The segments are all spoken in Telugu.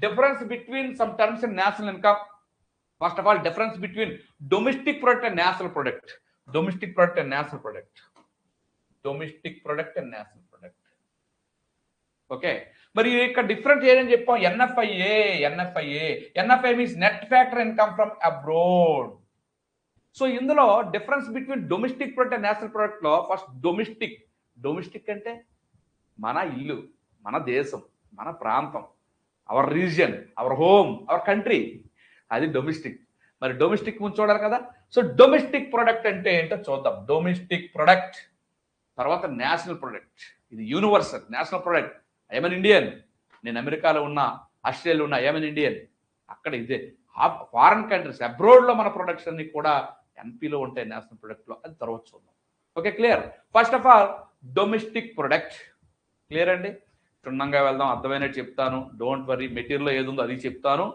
difference between some terms in national income. First of all, difference between domestic product and national product. Domestic product and national product. Domestic product and national product. Okay. మరి ఇక్కడ డిఫరెంట్ ఏదని చెప్పాం, NFIA means net factor income from abroad. So ఇందులో difference between domestic product and national product లో ఫస్ట్ డొమెస్టిక్ అంటే మన ఇల్లు, మన దేశం, మన ప్రాంతం, our region, our home, our country, అది డొమెస్టిక్. మరి డొమెస్టిక్ ముందు చూడాలి కదా. సో డొమెస్టిక్ ప్రొడక్ట్ అంటే ఏంటో చూద్దాం. డొమెస్టిక్ ప్రొడక్ట్ తర్వాత నేషనల్ ప్రొడక్ట్. ఇది universal national product. I'm Indian, నేను అమెరికాలో ఉన్నా, ఆస్ట్రేలియాలో ఉన్నా, ఐఎమ్ ఇండియన్. అక్కడ ఇదే. ఫారెన్ కంట్రీస్ అబ్రోడ్లో మన ప్రొడక్ట్స్ అన్ని కూడా ఎన్పిలో ఉంటాయి, నేషనల్ ప్రొడక్ట్లో. అది తర్వాత చూద్దాం. Okay, clear. First of all domestic product clear అండి. క్షుణ్ణంగా వెళ్దాం, అర్థమైనట్టు చెప్తాను. డోంట్ వరీ, మెటీరియల్ ఏది ఉందో అది చెప్తాను,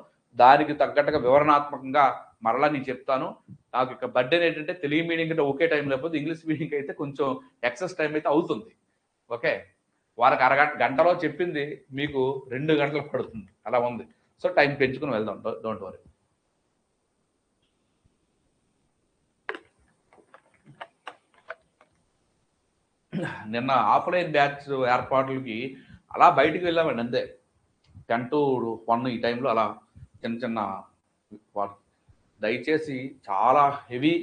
దానికి తగ్గట్టుగా వివరణాత్మకంగా మరలా నేను చెప్తాను. నాకు ఇక బర్త్డే ఏంటంటే తెలుగు మీడియం కంటే ఒకే టైం లేకపోతే ఇంగ్లీష్ మీడియం అయితే కొంచెం ఎక్సెస్ టైం అయితే అవుతుంది. ఓకే, వారికి గంటలో చెప్పింది మీకు 2 గంటలు పడుతుంది, అలా ఉంది. సో టైం పెంచుకుని వెళ్దాం, డోంట్ వరీ. నిన్న ఆఫ్లైన్ బ్యాచ్ ఏర్పాట్లకి అలా బయటికి వెళ్ళామండి, అంతే. 10 to 1 ఈ టైంలో అలా చిన్న దయచేసి చాలా హెవీ,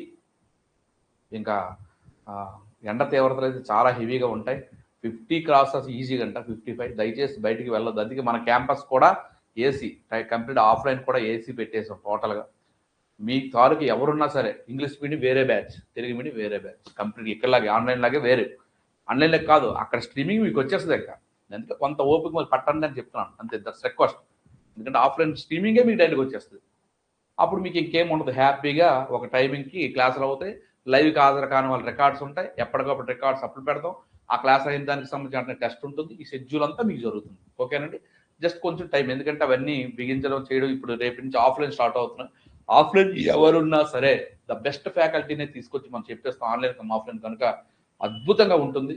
ఇంకా ఎండ తీవ్రతలు అయితే చాలా హెవీగా ఉంటాయి. 50 క్రాసెస్ ఈజీగా అంట, 55. దయచేసి బయటికి వెళ్ళొద్దు. అందుకే మన క్యాంపస్ కూడా ఏసీ, కంప్లీట్ ఆఫ్లైన్ కూడా ఏసీ పెట్టేసాం టోటల్గా. మీ తాలూకు ఎవరున్నా సరే, ఇంగ్లీష్ మీడియం వేరే బ్యాచ్, తెలుగు మీడియం వేరే బ్యాచ్, కంప్లీట్ ఇక్కడలాగే ఆన్లైన్ లాగే వేరే. ఆన్లైన్లో కాదు, అక్కడ స్ట్రీమింగ్ మీకు వచ్చేస్తుంది. ఇంకా అందుకే కొంత ఓపిక మరి పట్టండి అని చెప్తున్నాను, అంతే. That's request. ఎందుకంటే ఆఫ్లైన్ స్ట్రీమింగే మీకు డైరెక్ట్గా వచ్చేస్తుంది. అప్పుడు మీకు ఇంకేం ఉండదు, హ్యాపీగా ఒక టైమింగ్కి క్లాసులు అవుతాయి. లైవ్కి హాజరు కాని వాళ్ళ రికార్డ్స్ ఉంటాయి, ఎప్పటికప్పుడు రికార్డ్స్ అప్పుడు పెడతాం. ఆ క్లాస్ అయిన దానికి సంబంధించిన టెస్ట్ ఉంటుంది. ఈ షెడ్యూల్ అంతా మీకు జరుగుతుంది. ఓకేనండి, జస్ట్ కొంచెం టైం, ఎందుకంటే అవన్నీ బిగించడం చేయడం. ఇప్పుడు రేపు నుంచి ఆఫ్లైన్ స్టార్ట్ అవుతున్నాయి. ఆఫ్లైన్ ఎవరున్నా సరే ద బెస్ట్ ఫ్యాకల్టీనే తీసుకొచ్చి మనం చెప్పేస్తాం. ఆన్లైన్ కన్నా ఆఫ్లైన్ కనుక అద్భుతంగా ఉంటుంది.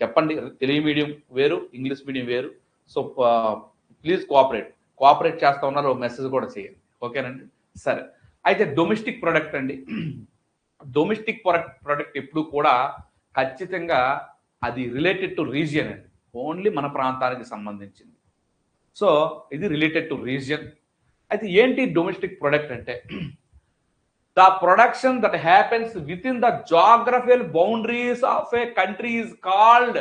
చెప్పండి, తెలుగు మీడియం వేరు, ఇంగ్లీష్ మీడియం వేరు. సో ప్లీజ్ కోఆపరేట్ చేస్తా ఉన్నారు, మెసేజ్ కూడా చేయండి. ఓకేనండి, సరే. అయితే డొమెస్టిక్ ప్రొడక్ట్ అండి. డొమెస్టిక్ ప్రొడక్ట్ ఎప్పుడు కూడా ఖచ్చితంగా అది రిలేటెడ్ టు రీజియన్ అండి, ఓన్లీ మన ప్రాంతానికి సంబంధించింది. సో ఇది రిలేటెడ్ టు రీజియన్. అయితే ఏంటి డొమెస్టిక్ ప్రొడక్ట్ అంటే, the production that happens with in the geographical boundaries of A country is called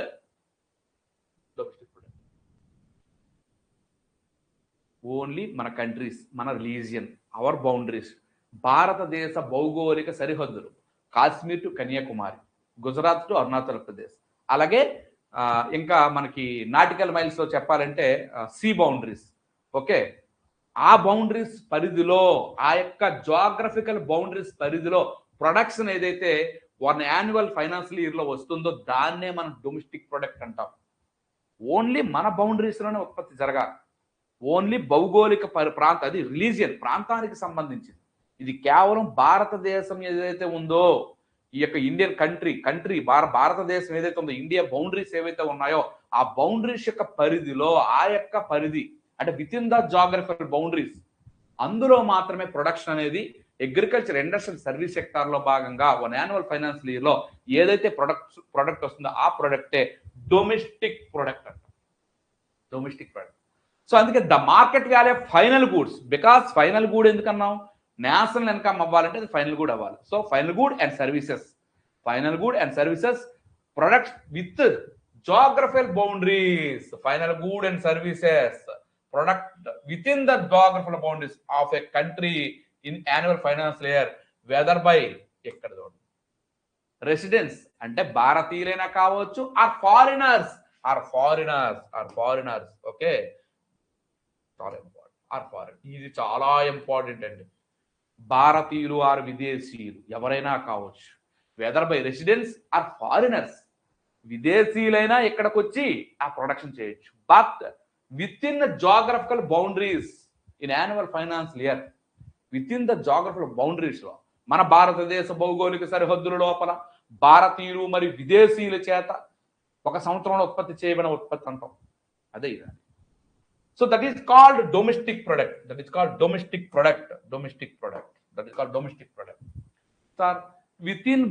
domestic product. Only మన కంట్రీస్, మన రిలీజియన్, అవర్ బౌండరీస్, భారతదేశ భౌగోళిక సరిహద్దులు, కాశ్మీర్ టు కన్యాకుమారి, గుజరాత్ టు అరుణాచల్ ప్రదేశ్, అలాగే ఇంకా మనకి నాటికల్ మైల్స్లో చెప్పాలంటే సీ బౌండరీస్. ఓకే, ఆ బౌండరీస్ పరిధిలో, ఆ యొక్క జాగ్రఫికల్ బౌండరీస్ పరిధిలో ప్రొడక్షన్ ఏదైతే 1 యాన్యువల్ ఫైనాన్షియల్ ఇయర్లో వస్తుందో దాన్నే మనం డొమెస్టిక్ ప్రొడక్ట్ అంటాం. ఓన్లీ మన బౌండరీస్లోనే ఉత్పత్తి జరగాలి. ఓన్లీ భౌగోళిక ప్రాంతం, అది రిలీజియన్, ప్రాంతానికి సంబంధించింది. ఇది కేవలం భారతదేశం ఏదైతే ఉందో, ఈ యొక్క ఇండియన్ కంట్రీ భారతదేశం ఏదైతే ఉందో, ఇండియా బౌండరీస్ ఏవైతే ఉన్నాయో ఆ బౌండరీస్ యొక్క పరిధిలో, ఆ యొక్క పరిధి అంటే with in the geographical boundaries, అందులో మాత్రమే ప్రొడక్షన్ అనేది అగ్రికల్చర్, ఇండస్ట్రియల్, సర్వీస్ సెక్టార్లో భాగంగా 1 యాన్యువల్ ఫైనాన్షియల్ ఇయర్లో ఏదైతే ప్రొడక్ట్ వస్తుందో ఆ ప్రొడక్టే డొమెస్టిక్ ప్రొడక్ట్ అంట. Domestic product. సో అందుకే the market value final goods, because final good ఎందుకన్నాం, నేషనల్ ఇన్కమ్ అవ్వాలంటే అది ఫైనల్ గుడ్ అవ్వాలి. So final good and services products with geographical boundaries, final good and services product within the geographical boundaries of a country in annual financial year, whether by ఎక్కడ చూడండి రెసిడెన్స్ అంటే భారతీయులైనా కావచ్చు, ఆర్ ఫారినర్స్. ఓకే, చాలా ఇంపార్టెంట్. ఆర్ ఫారిన్, ఇది చాలా ఇంపార్టెంట్ అండి. భారతీయులు ఆర్ విదేశీయులు ఎవరైనా కావచ్చు, whether by residence or foreigners. విదేశీయులైనా ఇక్కడికి వచ్చి ఆ ప్రొడక్షన్ చేయొచ్చు, but within the geographical boundaries in annual financial year, within the geographical boundaries లో, మన భారతదేశ భౌగోళిక సరిహద్దుల లోపల భారతీయులు మరియు విదేశీయుల చేత ఒక సంవత్సరంలో ఉత్పత్తి చేయబడిన ఉత్పత్తి అంటాం. అదే ఇది. So that is called domestic product. That is called domestic product. Domestic product. That is called domestic product. Sir within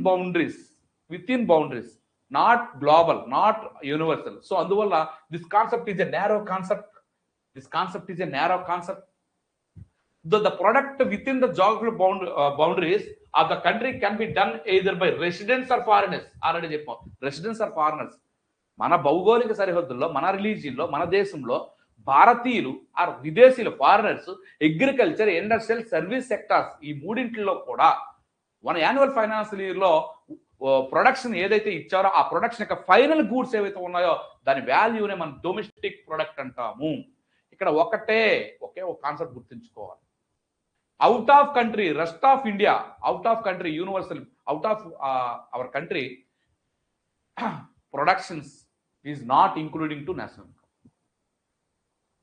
boundaries, not global, not universal. So అందువల్ల this concept is a narrow concept. The product within the geographical boundaries of the country can be done either by residents or foreigners. Already చెప్పాం, residents or foreigners. మన భౌగోళిక సరిహద్దుల్లో, మన రిలీజియన్లో, మన దేశంలో భారతీయులు ఆర్ విదేశీయులు, foreigners, agriculture, industrial, service sectors, ఈ మూడింటిలో కూడా మన యాన్యువల్ ఫైనాన్షియల్ ఇయర్లో ప్రొడక్షన్ ఏదైతే ఇచ్చారో ఆ ప్రొడక్షన్ యొక్క ఫైనల్ గూడ్స్ ఏవైతే ఉన్నాయో దాని వాల్యూనే మనం డొమెస్టిక్ ప్రొడక్ట్ అంటాము. ఇక్కడ ఒకే ఒక కాన్సెప్ట్ గుర్తుంచుకోవాలి. Out of country, rest of India, out of country, universal, out of our country productions is not including to national income.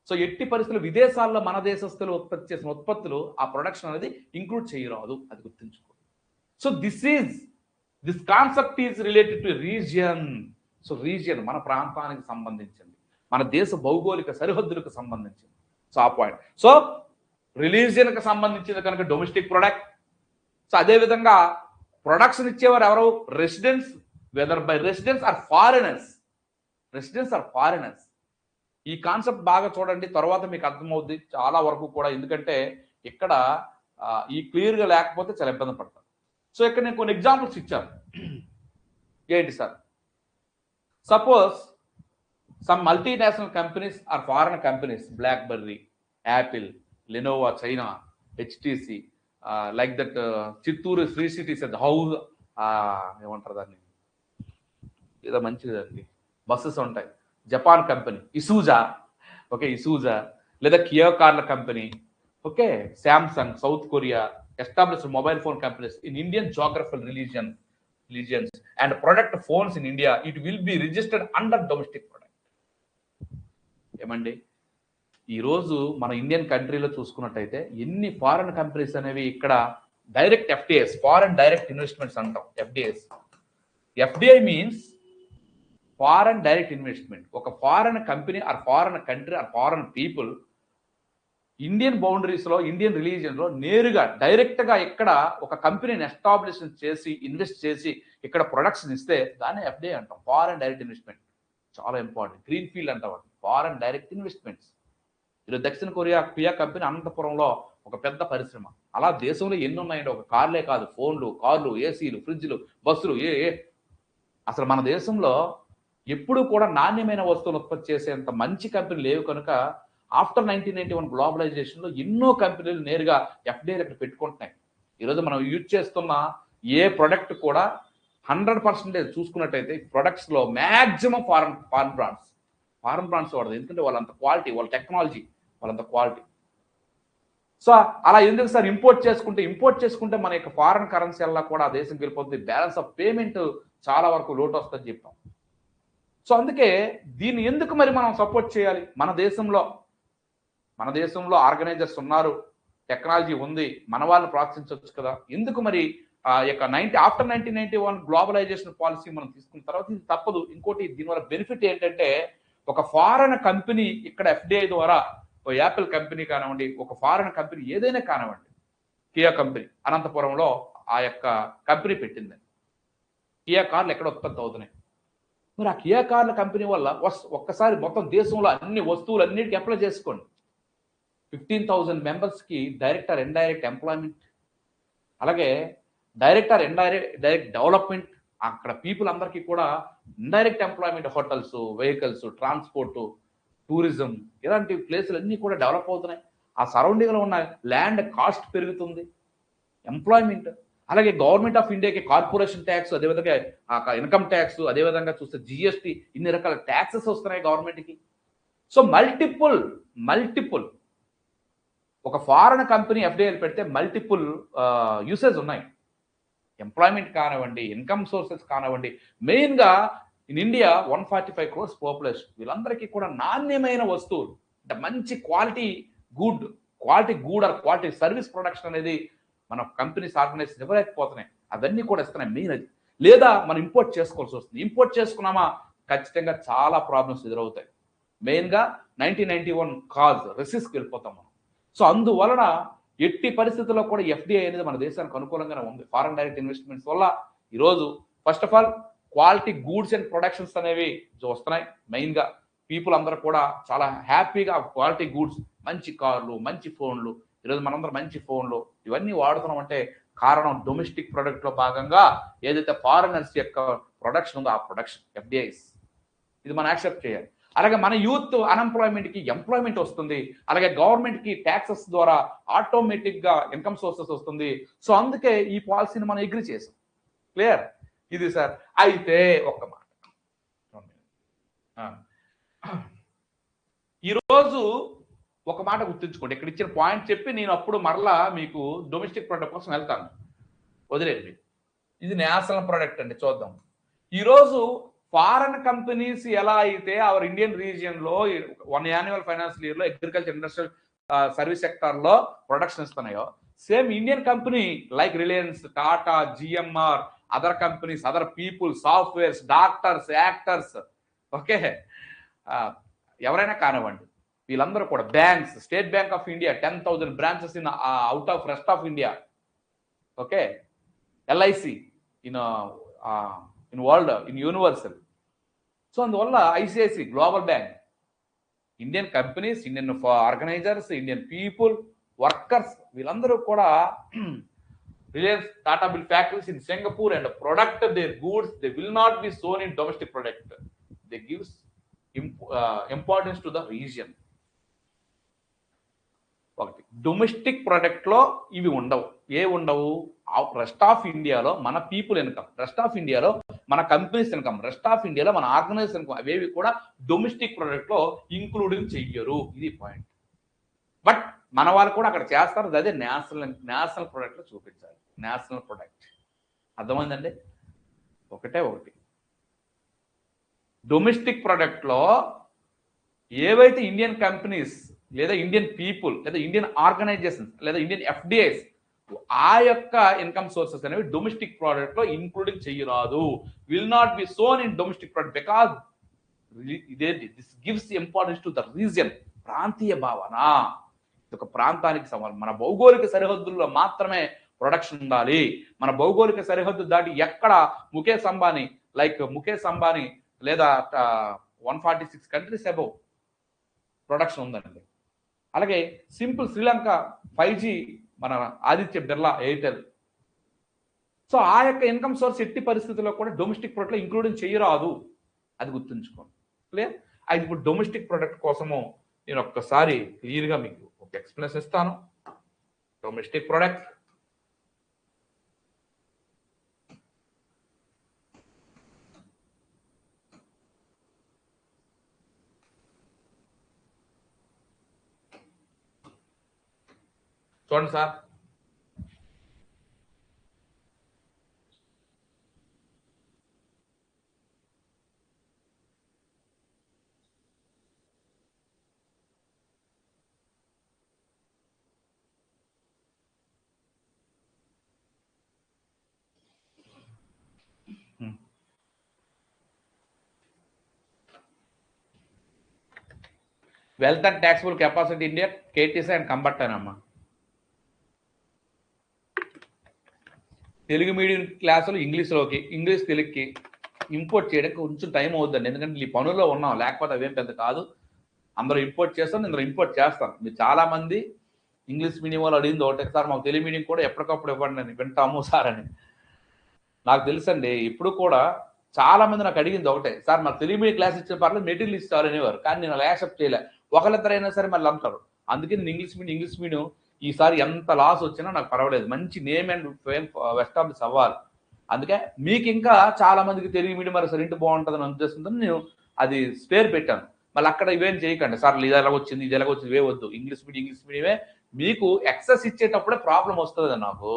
So ఎట్టి పరిస్థితులు విదేశాల్లో మన దేశస్తులు ఉత్పత్తి చేసిన ఉత్పత్తులు ఆ ప్రొడక్షన్ అనేది ఇంక్లూడ్ చేయరాదు, అది గుర్తుంచుకో. So this concept is related to region. So region మన ప్రాంతానికి సంబంధించింది, మన దేశ భౌగోళిక సరిహద్దులకు సంబంధించింది. సో ఆ పాయింట్. సో రిలీజియన్కి సంబంధించింది కనుక డొమెస్టిక్ ప్రొడక్ట్. సో అదేవిధంగా ప్రొడక్షన్ ఇచ్చేవారు ఎవరు? Residents, whether by residents or foreigners. ఈ కాన్సెప్ట్ బాగా చూడండి, తర్వాత మీకు అర్థమవుద్ది చాలా వరకు కూడా. ఎందుకంటే ఇక్కడ ఈ క్లియర్గా లేకపోతే చాలా ఇబ్బంది పడతారు. సో ఇక్కడ నేను కొన్ని ఎగ్జాంపుల్స్ ఇచ్చాను. ఏంటి sir? Suppose some multinational companies or foreign companies, BlackBerry, Apple, Lenovo China, HTC, like that Chittoor Sri cities house, ఏమంటారు దాన్ని, ఏదో మంచిదండి, బస్సెస్ ఉంటాయి, జపాన్ కంపెనీ ఇసూజా, ఇసూజా, లేదా కియా కార్ల company, Samsung, south Korea, established mobile phone companies in Indian geographical regions and product phones in India, it will be registered under domestic product. ఏమండి, ఈరోజు మన ఇండియన్ కంట్రీలో చూసుకున్నట్టయితే ఎన్ని ఫారెన్ కంపెనీస్ అనేవి ఇక్కడ direct FDIs, foreign direct investments అంటాం, FDIs. FDI means foreign direct investment. ఒక foreign company or foreign country or foreign people Indian బౌండరీస్లో, ఇండియన్ రిలీజియన్లో నేరుగా డైరెక్ట్గా ఇక్కడ ఒక కంపెనీని ఎస్టాబ్లిష్ చేసి ఇన్వెస్ట్ చేసి ఇక్కడ ప్రొడక్షన్ ఇస్తే దాన్ని ఎఫ్డిఐ అంటాం, ఫారెన్ డైరెక్ట్ ఇన్వెస్ట్మెంట్. చాలా ఇంపార్టెంట్. గ్రీన్ ఫీల్డ్ అంటాం, ఫారెన్ డైరెక్ట్ ఇన్వెస్ట్మెంట్స్. ఈరోజు దక్షిణ కొరియా కియా కంపెనీ అనంతపురంలో ఒక పెద్ద పరిశ్రమ. అలా దేశంలో ఎన్ని ఉన్నాయండి, ఒక కార్లే కాదు, ఫోన్లు, కార్లు, ఏసీలు, ఫ్రిడ్జ్లు, బస్సులు, అసలు మన దేశంలో ఎప్పుడు కూడా నాణ్యమైన వస్తువులు ఉత్పత్తి చేసేంత మంచి కంపెనీ లేవు. కనుక ఆఫ్టర్ 1991 గ్లోబలైజేషన్లో ఎన్నో కంపెనీలు నేరుగా ఎఫ్డిఐ ఇక్కడ పెట్టుకుంటున్నాయి. ఈరోజు మనం యూజ్ చేస్తున్న ఏ ప్రొడక్ట్ కూడా 100% చూసుకున్నట్టయితే ప్రొడక్ట్స్లో మ్యాక్సిమం ఫారెన్ బ్రాండ్స్ వాడదు. ఎందుకంటే వాళ్ళంత క్వాలిటీ, వాళ్ళ టెక్నాలజీ, వాళ్ళంత క్వాలిటీ. సో అలా ఎందుకు సార్ ఇంపోర్ట్ చేసుకుంటే మన యొక్క ఫారెన్ కరెన్సీ వల్ల కూడా ఆ దేశంకి వెళ్ళిపోతుంది, బ్యాలెన్స్ ఆఫ్ పేమెంట్ చాలా వరకు లోటు వస్తుందని చెప్పాం. సో అందుకే దీన్ని ఎందుకు మరి మనం సపోర్ట్ చేయాలి? మన దేశంలో ఆర్గనైజర్స్ ఉన్నారు, టెక్నాలజీ ఉంది, మన వాళ్ళని ప్రోత్సహించవచ్చు కదా. ఎందుకు మరి ఆఫ్టర్ 1991 గ్లోబలైజేషన్ పాలసీ మనం తీసుకున్న తర్వాత ఇది తప్పదు. ఇంకోటి దీనివల్ల బెనిఫిట్ ఏంటంటే, ఒక ఫారెన్ కంపెనీ ఇక్కడ ఎఫ్డిఐ ద్వారా, యాపిల్ కంపెనీ కానివ్వండి, ఒక ఫారెన్ కంపెనీ ఏదైనా కానివ్వండి, కియా కంపెనీ అనంతపురంలో ఆ యొక్క కంపెనీ పెట్టింది, కియా కార్లు ఎక్కడ ఉత్పత్తి అవుతున్నాయి. మరి ఆ కియా కార్ల కంపెనీ వల్ల ఒక్కసారి మొత్తం దేశంలో అన్ని వస్తువులు అన్నిటికీ అప్లై చేసుకోండి. 15,000 మెంబర్స్కి డైరెక్ట్ ఆర్ ఇండైరెక్ట్ ఎంప్లాయ్మెంట్, అలాగే డైరెక్ట్ ఆర్ డైరెక్ట్ డెవలప్మెంట్. అక్కడ పీపుల్ అందరికీ కూడా indirect employment, hotels, vehicles, transport, tourism, ఇలాంటి ప్లేసులు అన్నీ కూడా డెవలప్ అవుతున్నాయి. ఆ సరౌండింగ్లో ఉన్న ల్యాండ్ కాస్ట్ పెరుగుతుంది, ఎంప్లాయ్మెంట్. అలాగే గవర్నమెంట్ ఆఫ్ ఇండియాకి కార్పొరేషన్ ట్యాక్స్, అదేవిధంగా ఇన్కమ్ ట్యాక్స్, అదేవిధంగా చూస్తే జిఎస్టీ, ఇన్ని రకాల ట్యాక్సెస్ వస్తున్నాయి గవర్నమెంట్కి. సో మల్టిపుల్ ఒక ఫారెన్ కంపెనీ ఎఫ్డిఐ పెడితే మల్టిపుల్ యూసేజ్ ఉన్నాయి. ఎంప్లాయ్మెంట్ కానివ్వండి, ఇన్కమ్ సోర్సెస్ కానివ్వండి. మెయిన్గా ఇన్ ఇండియా 145 crores పాపులేషన్, వీళ్ళందరికీ కూడా నాణ్యమైన వస్తువులు, అంటే మంచి quality good or quality service production అనేది మన కంపెనీస్ ఆర్గనైజేషన్ ఇవ్వలేకపోతున్నాయి. అవన్నీ కూడా ఇస్తున్నాయి మెయిన్ అది. లేదా మనం ఇంపోర్ట్ చేసుకోవాల్సి వస్తుంది. ఇంపోర్ట్ చేసుకున్నామా ఖచ్చితంగా చాలా ప్రాబ్లమ్స్ ఎదురవుతాయి. మెయిన్గా 1991 కాజ్ రెసిస్కి వెళ్ళిపోతాం మనం. సో అందువలన ఎట్టి పరిస్థితుల్లో కూడా ఎఫ్డిఐ అనేది మన దేశానికి అనుకూలంగానే ఉంది. ఫారెన్ డైరెక్ట్ ఇన్వెస్ట్మెంట్స్ వల్ల ఈరోజు first of all quality goods and productions అనేవి వస్తున్నాయి. మెయిన్గా పీపుల్ అందరూ కూడా చాలా హ్యాపీగా క్వాలిటీ గూడ్స్, మంచి కార్లు, మంచి ఫోన్లు, ఈరోజు మనందరం మంచి ఫోన్లు ఇవన్నీ వాడుతున్నాం అంటే కారణం డొమెస్టిక్ ప్రొడక్ట్లో భాగంగా ఏదైతే ఫారినర్స్ యొక్క ప్రొడక్షన్ ఉందో ఆ ప్రొడక్షన్ ఎఫ్డిఐస్, ఇది మనం యాక్సెప్ట్ చేయాలి. అలాగే మన యూత్ అన్ఎంప్లాయ్మెంట్కి ఎంప్లాయ్మెంట్ వస్తుంది. అలాగే గవర్నమెంట్కి ట్యాక్సెస్ ద్వారా ఆటోమేటిక్గా ఇన్కమ్ సోర్సెస్ వస్తుంది. సో అందుకే ఈ పాలసీని మనం అగ్రి చేసాం. క్లియర్ ఇది సార్. అయితే ఒక్క మాట, ఈరోజు ఒక మాట గుర్తుంచుకోండి. ఇక్కడ ఇచ్చిన పాయింట్ చెప్పి నేను అప్పుడు మరలా మీకు డొమెస్టిక్ ప్రొడక్ట్ కోసం వెళ్తాను, వదిలేదు మీకు. ఇది నేషనల్ ప్రొడక్ట్ అండి. చూద్దాం ఈరోజు ఫారెన్ కంపెనీస్ ఎలా అయితే అవర్ ఇండియన్ రీజియన్ లో 1 యాన్యువల్ ఫైనాన్షియల్ ఇయర్ లో అగ్రికల్చర్ ఇండస్ట్రియల్ సర్వీస్ సెక్టర్ లో ప్రొడక్షన్ ఇస్తున్నాయో, same Indian company like Reliance, Tata, GMR, other companies, other people, softwares, doctors, actors, okay, ఎవరైనా కానివ్వండి, వీళ్ళందరూ కూడా banks, State Bank of India 10,000 branches in out of rest of India, okay, LIC in world, in universal. So అందువల్ల ICICI global bank, Indian companies, Indian organisers, Indian people, workers, వీళ్ళందరూ కూడా Reliance, Tata bill factories in Singapore and product their goods, they will not be shown in domestic product, they gives importance to the region. ఒకటి డొమెస్టిక్ ప్రొడక్ట్ లో ఇవి ఉండవు. ఏ ఉండవు? రెస్ట్ ఆఫ్ ఇండియాలో మన పీపుల్ ఇన్కమ్, రెస్ట్ ఆఫ్ ఇండియాలో మన కంపెనీస్ ఇన్కమ్, రెస్ట్ ఆఫ్ ఇండియాలో మన ఆర్గనైజేషన్ ఇన్కమ్, అవేవి కూడా డొమెస్టిక్ ప్రొడక్ట్ లో ఇంక్లూడింగ్ చెయ్యరు. ఇది పాయింట్. బట్ మన వాళ్ళు కూడా అక్కడ చేస్తారు. అదే నేషనల్ ప్రొడక్ట్ లో చూపించాలి. నేషనల్ ప్రొడక్ట్ అర్థమైందండి? ఒకటి డొమెస్టిక్ ప్రొడక్ట్ లో ఏవైతే ఇండియన్ కంపెనీస్ లేదా ఇండియన్ పీపుల్ లేదా ఇండియన్ ఆర్గనైజేషన్స్ లేదా ఇండియన్ ఎఫ్డిఐస్ ఆ యొక్క ఇన్కమ్ సోర్సెస్ అనేవి డొమెస్టిక్ ప్రోడక్ట్ లో ఇంక్లూడింగ్ చెయ్యరాదు. Will not be shown in domestic product because this gives importance to the region. ప్రాంతీయ భావన, ఒక ప్రాంతానికి సమానం. మన భౌగోళిక సరిహద్దుల్లో మాత్రమే ప్రొడక్షన్ ఉండాలి. మన భౌగోళిక సరిహద్దు దాటి ఎక్కడ ముఖేష్ అంబానీ లేదా 146 కంట్రీస్ అబౌవ్ ప్రొడక్షన్ ఉందండి. అలాగే సింపుల్ శ్రీలంక 5G మన ఆదిత్య బిర్లా ఎయిర్టెల్. సో ఆ యొక్క ఇన్కమ్ సోర్స్ ఎట్టి పరిస్థితుల్లో కూడా డొమెస్టిక్ ప్రొడక్ట్లో ఇంక్లూడింగ్ చేయరాదు. అది గుర్తుంచుకోండి. క్లియర్? అది ఇప్పుడు డొమెస్టిక్ ప్రొడక్ట్ కోసము నేను ఒక్కసారి క్లియర్గా మీకు ఒక ఎక్స్ప్లెనేషన్ ఇస్తాను. డొమెస్టిక్ ప్రొడక్ట్ చూడండి sir. Wealth and taxable capacity India కేటీసీ అండ్ కంబట్టానమ్మా. తెలుగు మీడియం క్లాసులు ఇంగ్లీష్లోకి, ఇంగ్లీష్ తెలుగుకి ఇంపోర్ట్ చేయడానికి కొంచెం టైం అవుతుందండి. ఎందుకంటే ఈ పనుల్లో ఉన్నాం, లేకపోతే అవేం పెద్ద కాదు. అందరూ ఇంపోర్ట్ చేస్తాను, ఇందులో ఇంపోర్ట్ చేస్తాను. మీరు చాలామంది ఇంగ్లీష్ మీడియం వాళ్ళు అడిగింది ఒకటే, సార్ మాకు తెలుగు మీడియం కూడా ఎప్పటికప్పుడు ఇవ్వండి అని. వింటాము సార్ అని. నాకు తెలుసండి, ఇప్పుడు కూడా చాలామంది నాకు అడిగింది ఒకటే, సార్ మాకు తెలుగు మీడియం క్లాస్ ఇచ్చే పర్లేదు మెటీరియల్ ఇస్తారు అనేవారు. కానీ నేను అలా యాక్సెప్ట్ చేయలే. ఒకరిద్దరైనా సరే మళ్ళీ అంటారు. అందుకే నేను ఇంగ్లీష్ మీడియం ఈసారి ఎంత లాస్ వచ్చినా నాకు పర్వాలేదు, మంచి నేమ్ అండ్ ఫేమ్ ఎస్టాబ్లిష్ అవ్వాలి. అందుకే మీకు ఇంకా చాలా మందికి తెలుగు మీడియం మరి సరే ఇంటి బాగుంటుందని ఉద్దేశంతో నేను అది స్పేర్ పెట్టాను. మళ్ళీ అక్కడ ఇవేం చేయకండి, సార్ ఇది ఎలా వచ్చింది, ఇది ఎలా వచ్చింది, ఇవే వద్దు. ఇంగ్లీష్ మీడియమే మీకు ఎక్సెస్ ఇచ్చేటప్పుడే ప్రాబ్లం వస్తుంది. నాకు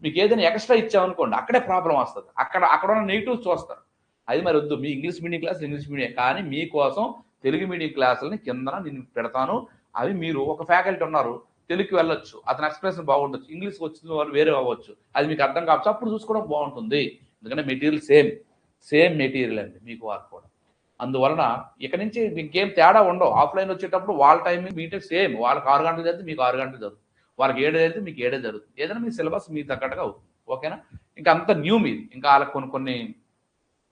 మీకు ఏదైనా ఎక్స్ట్రా ఇచ్చామనుకోండి అక్కడే ప్రాబ్లం వస్తుంది. అక్కడ ఉన్న నెగిటివ్స్ చూస్తారు. అది మరి వద్దు. మీ English medium class English medium, కానీ మీకోసం తెలుగు మీడియం క్లాసులని కింద నేను పెడతాను. అవి మీరు ఒక ఫ్యాకల్టీ ఉన్నారు, తెలుగుకి వెళ్ళొచ్చు, అతని ఎక్స్ప్రెషన్ బాగుండొచ్చు, ఇంగ్లీష్కి వచ్చిన వాళ్ళు వేరే అవ్వచ్చు, అది మీకు అర్థం కావచ్చు, అప్పుడు చూసుకోవడం బాగుంటుంది. ఎందుకంటే మెటీరియల్ సేమ్ మెటీరియల్ అండి మీకు వారు కూడా. అందువలన ఇక నుంచి ఇంకేం తేడా ఉండవు. ఆఫ్లైన్ వచ్చేటప్పుడు వాళ్ళ టైమింగ్ మీటే సేమ్. వాళ్ళకి 6 గంటలు జరిగితే మీకు 6 గంటలు జరుగుతుంది, వాళ్ళకి 7 జరిగితే మీకు 7 జరుగుతుంది. ఏదైనా మీ సిలబస్ మీకు తగ్గట్టుగా అవుతుంది. ఓకేనా? ఇంకా అంత న్యూ మీది. ఇంకా వాళ్ళకి కొన్ని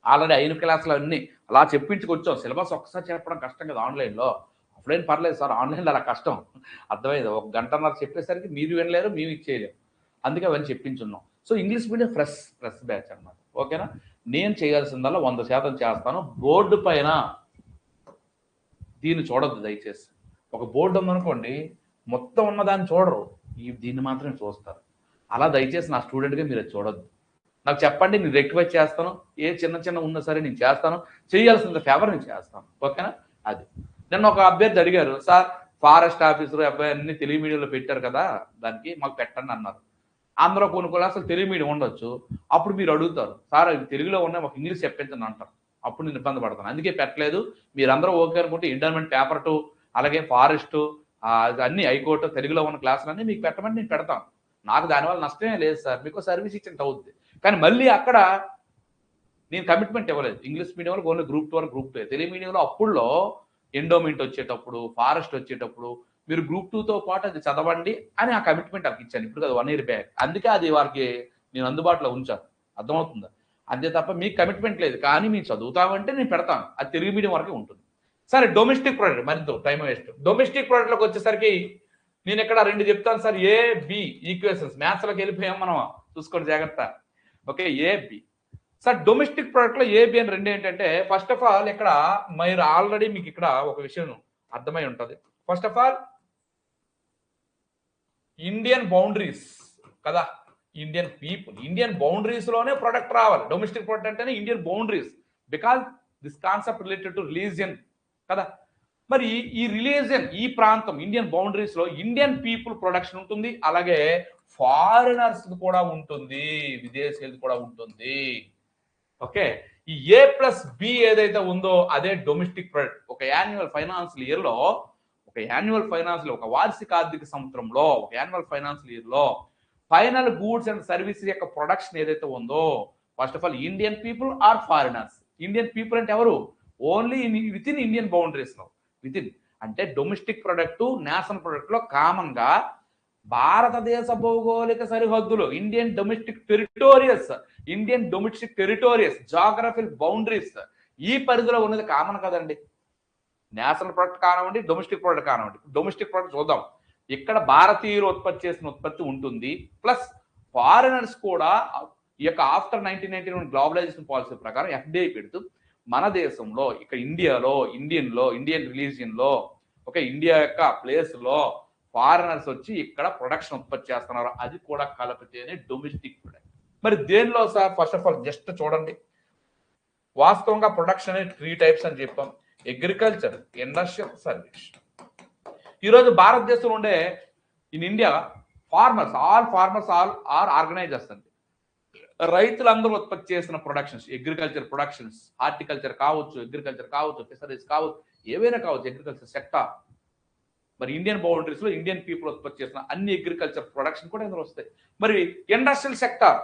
ఆల్రెడీ అయిన క్లాసులు అన్నీ అలా చెప్పించుకొచ్చాం. సిలబస్ ఒక్కసారి చెప్పడం కష్టం కదా ఆన్లైన్లో. ఆఫ్లైన్ పర్లేదు సార్, ఆన్లైన్లో అలా కష్టం. అర్థమైంది. 1 గంటన్నర చెప్పేసరికి మీరు వినలేరు, మేము ఇచ్చేయలేము. అందుకే అవన్నీ చెప్పించున్నాం. So English medium fresh batch అనమాట. ఓకేనా? నేను చేయాల్సిందల్లా 100% చేస్తాను. బోర్డు పైన దీన్ని చూడొద్దు దయచేసి. ఒక బోర్డు ఉందనుకోండి, మొత్తం ఉన్నదాన్ని చూడరు, దీన్ని మాత్రమే చూస్తారు. అలా దయచేసి నా స్టూడెంట్గా మీరు చూడొద్దు. నాకు చెప్పండి, నేను రెక్టిఫై చేస్తాను. ఏ చిన్న ఉన్నా సరే నేను చేస్తాను. చేయాల్సిన ఫేవర్ నేను చేస్తాను. ఓకేనా? అది నిన్న ఒక అభ్యర్థి అడిగారు, సార్ ఫారెస్ట్ ఆఫీసర్ అబ్బాయి అన్ని తెలుగు మీడియంలో పెట్టారు కదా, దానికి మాకు పెట్టండి అన్నారు. అందులో కొన్ని అసలు తెలుగు మీడియం ఉండొచ్చు. అప్పుడు మీరు అడుగుతారు, సార్ అవి తెలుగులో ఉన్నాయి, మాకు ఇంగ్లీష్ చెప్పించండి అంటారు. అప్పుడు నేను ఇబ్బంది పడతాను. అందుకే పెట్టలేదు. మీరందరూ ఓకే అనుకుంటే ఎండోమెంట్ పేపర్ 2 అలాగే ఫారెస్ట్ అన్ని హైకోర్టు తెలుగులో ఉన్న క్లాసులన్నీ మీకు పెట్టమని నేను పెడతాను. నాకు దానివల్ల నష్టమే లేదు సార్, మీకు సర్వీస్ ఇచ్చినట్టు అవుద్ది. కానీ మళ్ళీ అక్కడ నేను కమిట్మెంట్ ఇవ్వలేదు. ఇంగ్లీష్ మీడియంలో ఓన్లీ గ్రూప్ 2 గ్రూప్ 2. తెలుగు మీడియంలో అప్పుడులో ఎండోమెంట్ వచ్చేటప్పుడు, ఫారెస్ట్ వచ్చేటప్పుడు మీరు గ్రూప్ 2తో పాటు అది చదవండి అని ఆ కమిట్మెంట్ వాళ్ళకి ఇచ్చాను. ఇప్పుడు కదా 1 year బ్యాక్. అందుకే అది వారికి నేను అందుబాటులో ఉంచాను. అర్థమవుతుందా? అంతే తప్ప మీకు కమిట్మెంట్ లేదు. కానీ మీరు చదువుతామంటే నేను పెడతాను. అది తెలుగు మీడియం వరకే ఉంటుంది. సరే, డొమెస్టిక్ ప్రోడక్ట్ మరింత టైం వేస్ట్. డొమెస్టిక్ ప్రోడక్ట్లోకి వచ్చేసరికి నేను ఇక్కడ 2 చెప్తాను సార్. A B equations. మ్యాథ్స్లోకి వెళ్ళిపోయాం మనం, చూసుకోండి జాగ్రత్త. Okay, A B. Sir domestic ప్రోడక్ట్లో ఏబి అని 2 ఏంటంటే, ఫస్ట్ ఆఫ్ ఆల్ ఇక్కడ మీరు ఆల్రెడీ మీకు ఇక్కడ ఒక విషయం అర్థమై ఉంటుంది. First of all Indian boundaries కదా, ఇండియన్ పీపుల్, ఇండియన్ బౌండరీస్ లోనే ప్రొడక్ట్ రావాలి. డొమెస్టిక్ ప్రొడక్ట్ అంటేనే Indian boundaries, because this concept related to religion కదా. మరి ఈ రిలీజియన్, ఈ ప్రాంతం ఇండియన్ బౌండరీస్ లో ఇండియన్ పీపుల్ ప్రొడక్షన్ ఉంటుంది, అలాగే ఫారినర్స్ కూడా ఉంటుంది, విదేశీయులు కూడా ఉంటుంది. ఓకే, ఈ A+B ఏదైతే ఉందో అదే డొమెస్టిక్ ప్రొడక్ట్. ఒక యాన్యువల్ ఫైనాన్షియల్ ఇయర్ లో, ఒక వార్షిక ఆర్థిక సంవత్సరంలో, ఒక యాన్యువల్ ఫైనాన్షియల్ ఇయర్ లో ఫైనల్ గూడ్స్ అండ్ సర్వీసెస్ యొక్క ప్రొడక్షన్ ఏదైతే ఉందో, first of all Indian people or foreigners. Indian people అంటే ఎవరు? Only within Indian boundaries లో. విత్ ఇన్ అంటే డొమెస్టిక్ ప్రొడక్ట్, నేషనల్ ప్రొడక్ట్ లో కామన్ గా భారతదేశ భౌగోళిక సరిహద్దులు, Indian domestic territories, geographical boundaries, ఈ పరిధిలో ఉన్నది కామన్ కదండి. నేషనల్ ప్రొడక్ట్ కానివ్వండి, డొమెస్టిక్ ప్రొడక్ట్ కానివ్వండి. డొమెస్టిక్ ప్రొడక్ట్ చూద్దాం. ఇక్కడ భారతీయులు ఉత్పత్తి చేసిన ఉత్పత్తి ఉంటుంది, ప్లస్ ఫారినర్స్ కూడా ఈ యొక్క ఆఫ్టర్ 1991 గ్లోబలైజేషన్ పాలసీ ప్రకారం FDI పెడుతూ మన దేశంలో, ఇక్కడ ఇండియాలో, ఇండియన్ రిలీజియన్ లో, ఓకే, ఇండియా యొక్క ప్లేస్ లో ఫారినర్స్ వచ్చి ఇక్కడ ప్రొడక్షన్ ఉత్పత్తి చేస్తున్నారు. అది కూడా కలిపితేనే డొమెస్టిక్ ప్రొడక్ట్. మరి దేనిలో sir? First of all just చూడండి. వాస్తవంగా ప్రొడక్షన్ అనేది 3 types అని చెప్పాం. Agriculture, industrial, service. ఈరోజు భారతదేశంలో ఉండే in India all farmers are organisers అండి. రైతులందరూ ఉత్పత్తి చేసిన ప్రొడక్షన్స్, అగ్రికల్చర్ ప్రొడక్షన్స్, హార్టికల్చర్ కావచ్చు, అగ్రికల్చర్ కావచ్చు, ఫిషరీస్ కావచ్చు, ఏవైనా కావచ్చు, అగ్రికల్చర్ సెక్టార్. మరి ఇండియన్ బౌండరీస్ లో ఇండియన్ పీపుల్ ఉత్పత్తి చేసిన అన్ని అగ్రికల్చర్ ప్రొడక్షన్ కూడా ఇందులో వస్తాయి. మరి ఇండస్ట్రియల్ సెక్టార్,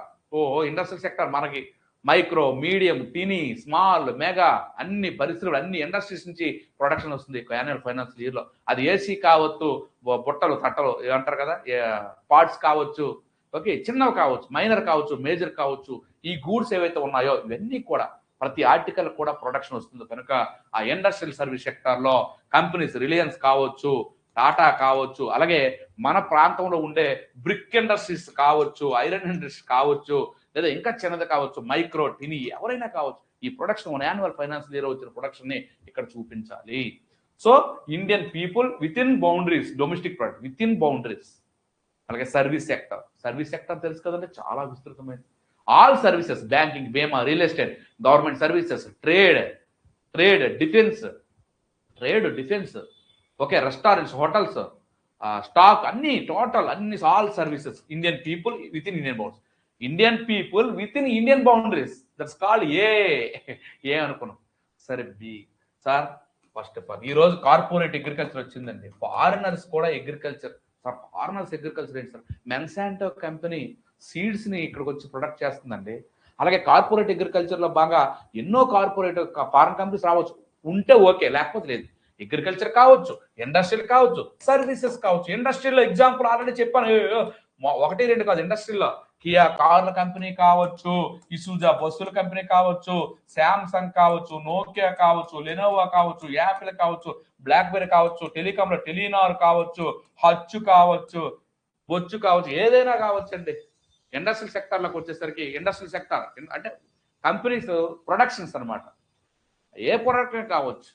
ఇండస్ట్రియల్ సెక్టార్ మనకి micro, medium, tiny, small, mega అన్ని పరిశ్రమలు, అన్ని ఇండస్ట్రీస్ నుంచి ప్రొడక్షన్ వస్తుంది యాన్యువల్ ఫైనాన్షియల్ ఇయర్ లో. అది ఏసీ కావచ్చు, బుట్టలు, తట్టలు అంటారు కదా, పార్ట్స్ కావచ్చు, ఓకే, చిన్నవి కావచ్చు, మైనర్ కావచ్చు, మేజర్ కావచ్చు. ఈ గూడ్స్ ఏవైతే ఉన్నాయో ఇవన్నీ కూడా ప్రతి ఆర్టికల్ కూడా ప్రొడక్షన్ వస్తుంది. కనుక ఆ ఇండస్ట్రియల్ సర్వీస్ సెక్టార్ లో కంపెనీస్, రిలయన్స్ కావచ్చు, టాటా కావచ్చు, అలాగే మన ప్రాంతంలో ఉండే బ్రిక్ ఇండస్ట్రీస్ కావచ్చు, ఐరన్ ఇండస్ట్రీస్ కావచ్చు, లేదా ఇంకా చిన్నది కావచ్చు, మైక్రో, టినీ, ఎవరైనా కావచ్చు. ఈ ప్రొడక్షన్ యాన్యువల్ ఫైనాన్షియల్ ఇయర్ వచ్చిన ప్రొడక్షన్ ని ఇక్కడ చూపించాలి. So Indian people with in boundaries, domestic product within boundaries. అలాగే సర్వీస్ సెక్టర్ తెలుసు కదంటే, చాలా విస్తృతమైనది. ఆల్ సర్వీసెస్, బ్యాంకింగ్, బీమా, real estate, government services, trade, defence, okay, restaurants, hotels, stock, అన్ని టోటల్ అన్ని all services. Indian people with in Indian boundaries. Indian people with in Indian boundaries, that's called a అనుకున్నాం. సరే, B. Sir first of all ఈ రోజు కార్పొరేట్ అగ్రికల్చర్ వచ్చిందండి. ఫారినర్స్ కూడా అగ్రికల్చర్. సార్ ఫారినర్స్ అగ్రికల్చర్ ఏంటి సార్? మెన్సాంటో కంపెనీ సీడ్స్ ని ఇక్కడికి వచ్చి ప్రొడక్ట్ చేస్తుందండి. అలాగే కార్పొరేట్ అగ్రికల్చర్ లో బాగా ఎన్నో కార్పొరేట్ ఫారిన్ కంపెనీస్ రావచ్చు. ఉంటే ఓకే, లేకపోతే లేదు. అగ్రికల్చర్ కావచ్చు, ఇండస్ట్రియల్ కావచ్చు, సర్వీసెస్ కావచ్చు. ఇండస్ట్రీలో ఎగ్జాంపుల్ ఆల్రెడీ చెప్పాను, 1-2 కాదు. ఇండస్ట్రీలో కియా కార్ల కంపెనీ కావచ్చు, ఇసుజా బస్సుల కంపెనీ కావచ్చు, శాంసంగ్ కావచ్చు, నోకియా కావచ్చు, లెనోవా కావచ్చు, యాపిల్ కావచ్చు, బ్లాక్బెర్రీ కావచ్చు, టెలికాంలో టెలినార్ కావచ్చు, హచ్చు కావచ్చు, బొచ్చు కావచ్చు, ఏదైనా కావచ్చు అండి. ఇండస్ట్రియల్ సెక్టార్లోకి వచ్చేసరికి ఇండస్ట్రియల్ సెక్టార్ అంటే కంపెనీస్ ప్రొడక్షన్స్ అనమాట. ఏ ప్రొడక్ట్ కావచ్చు,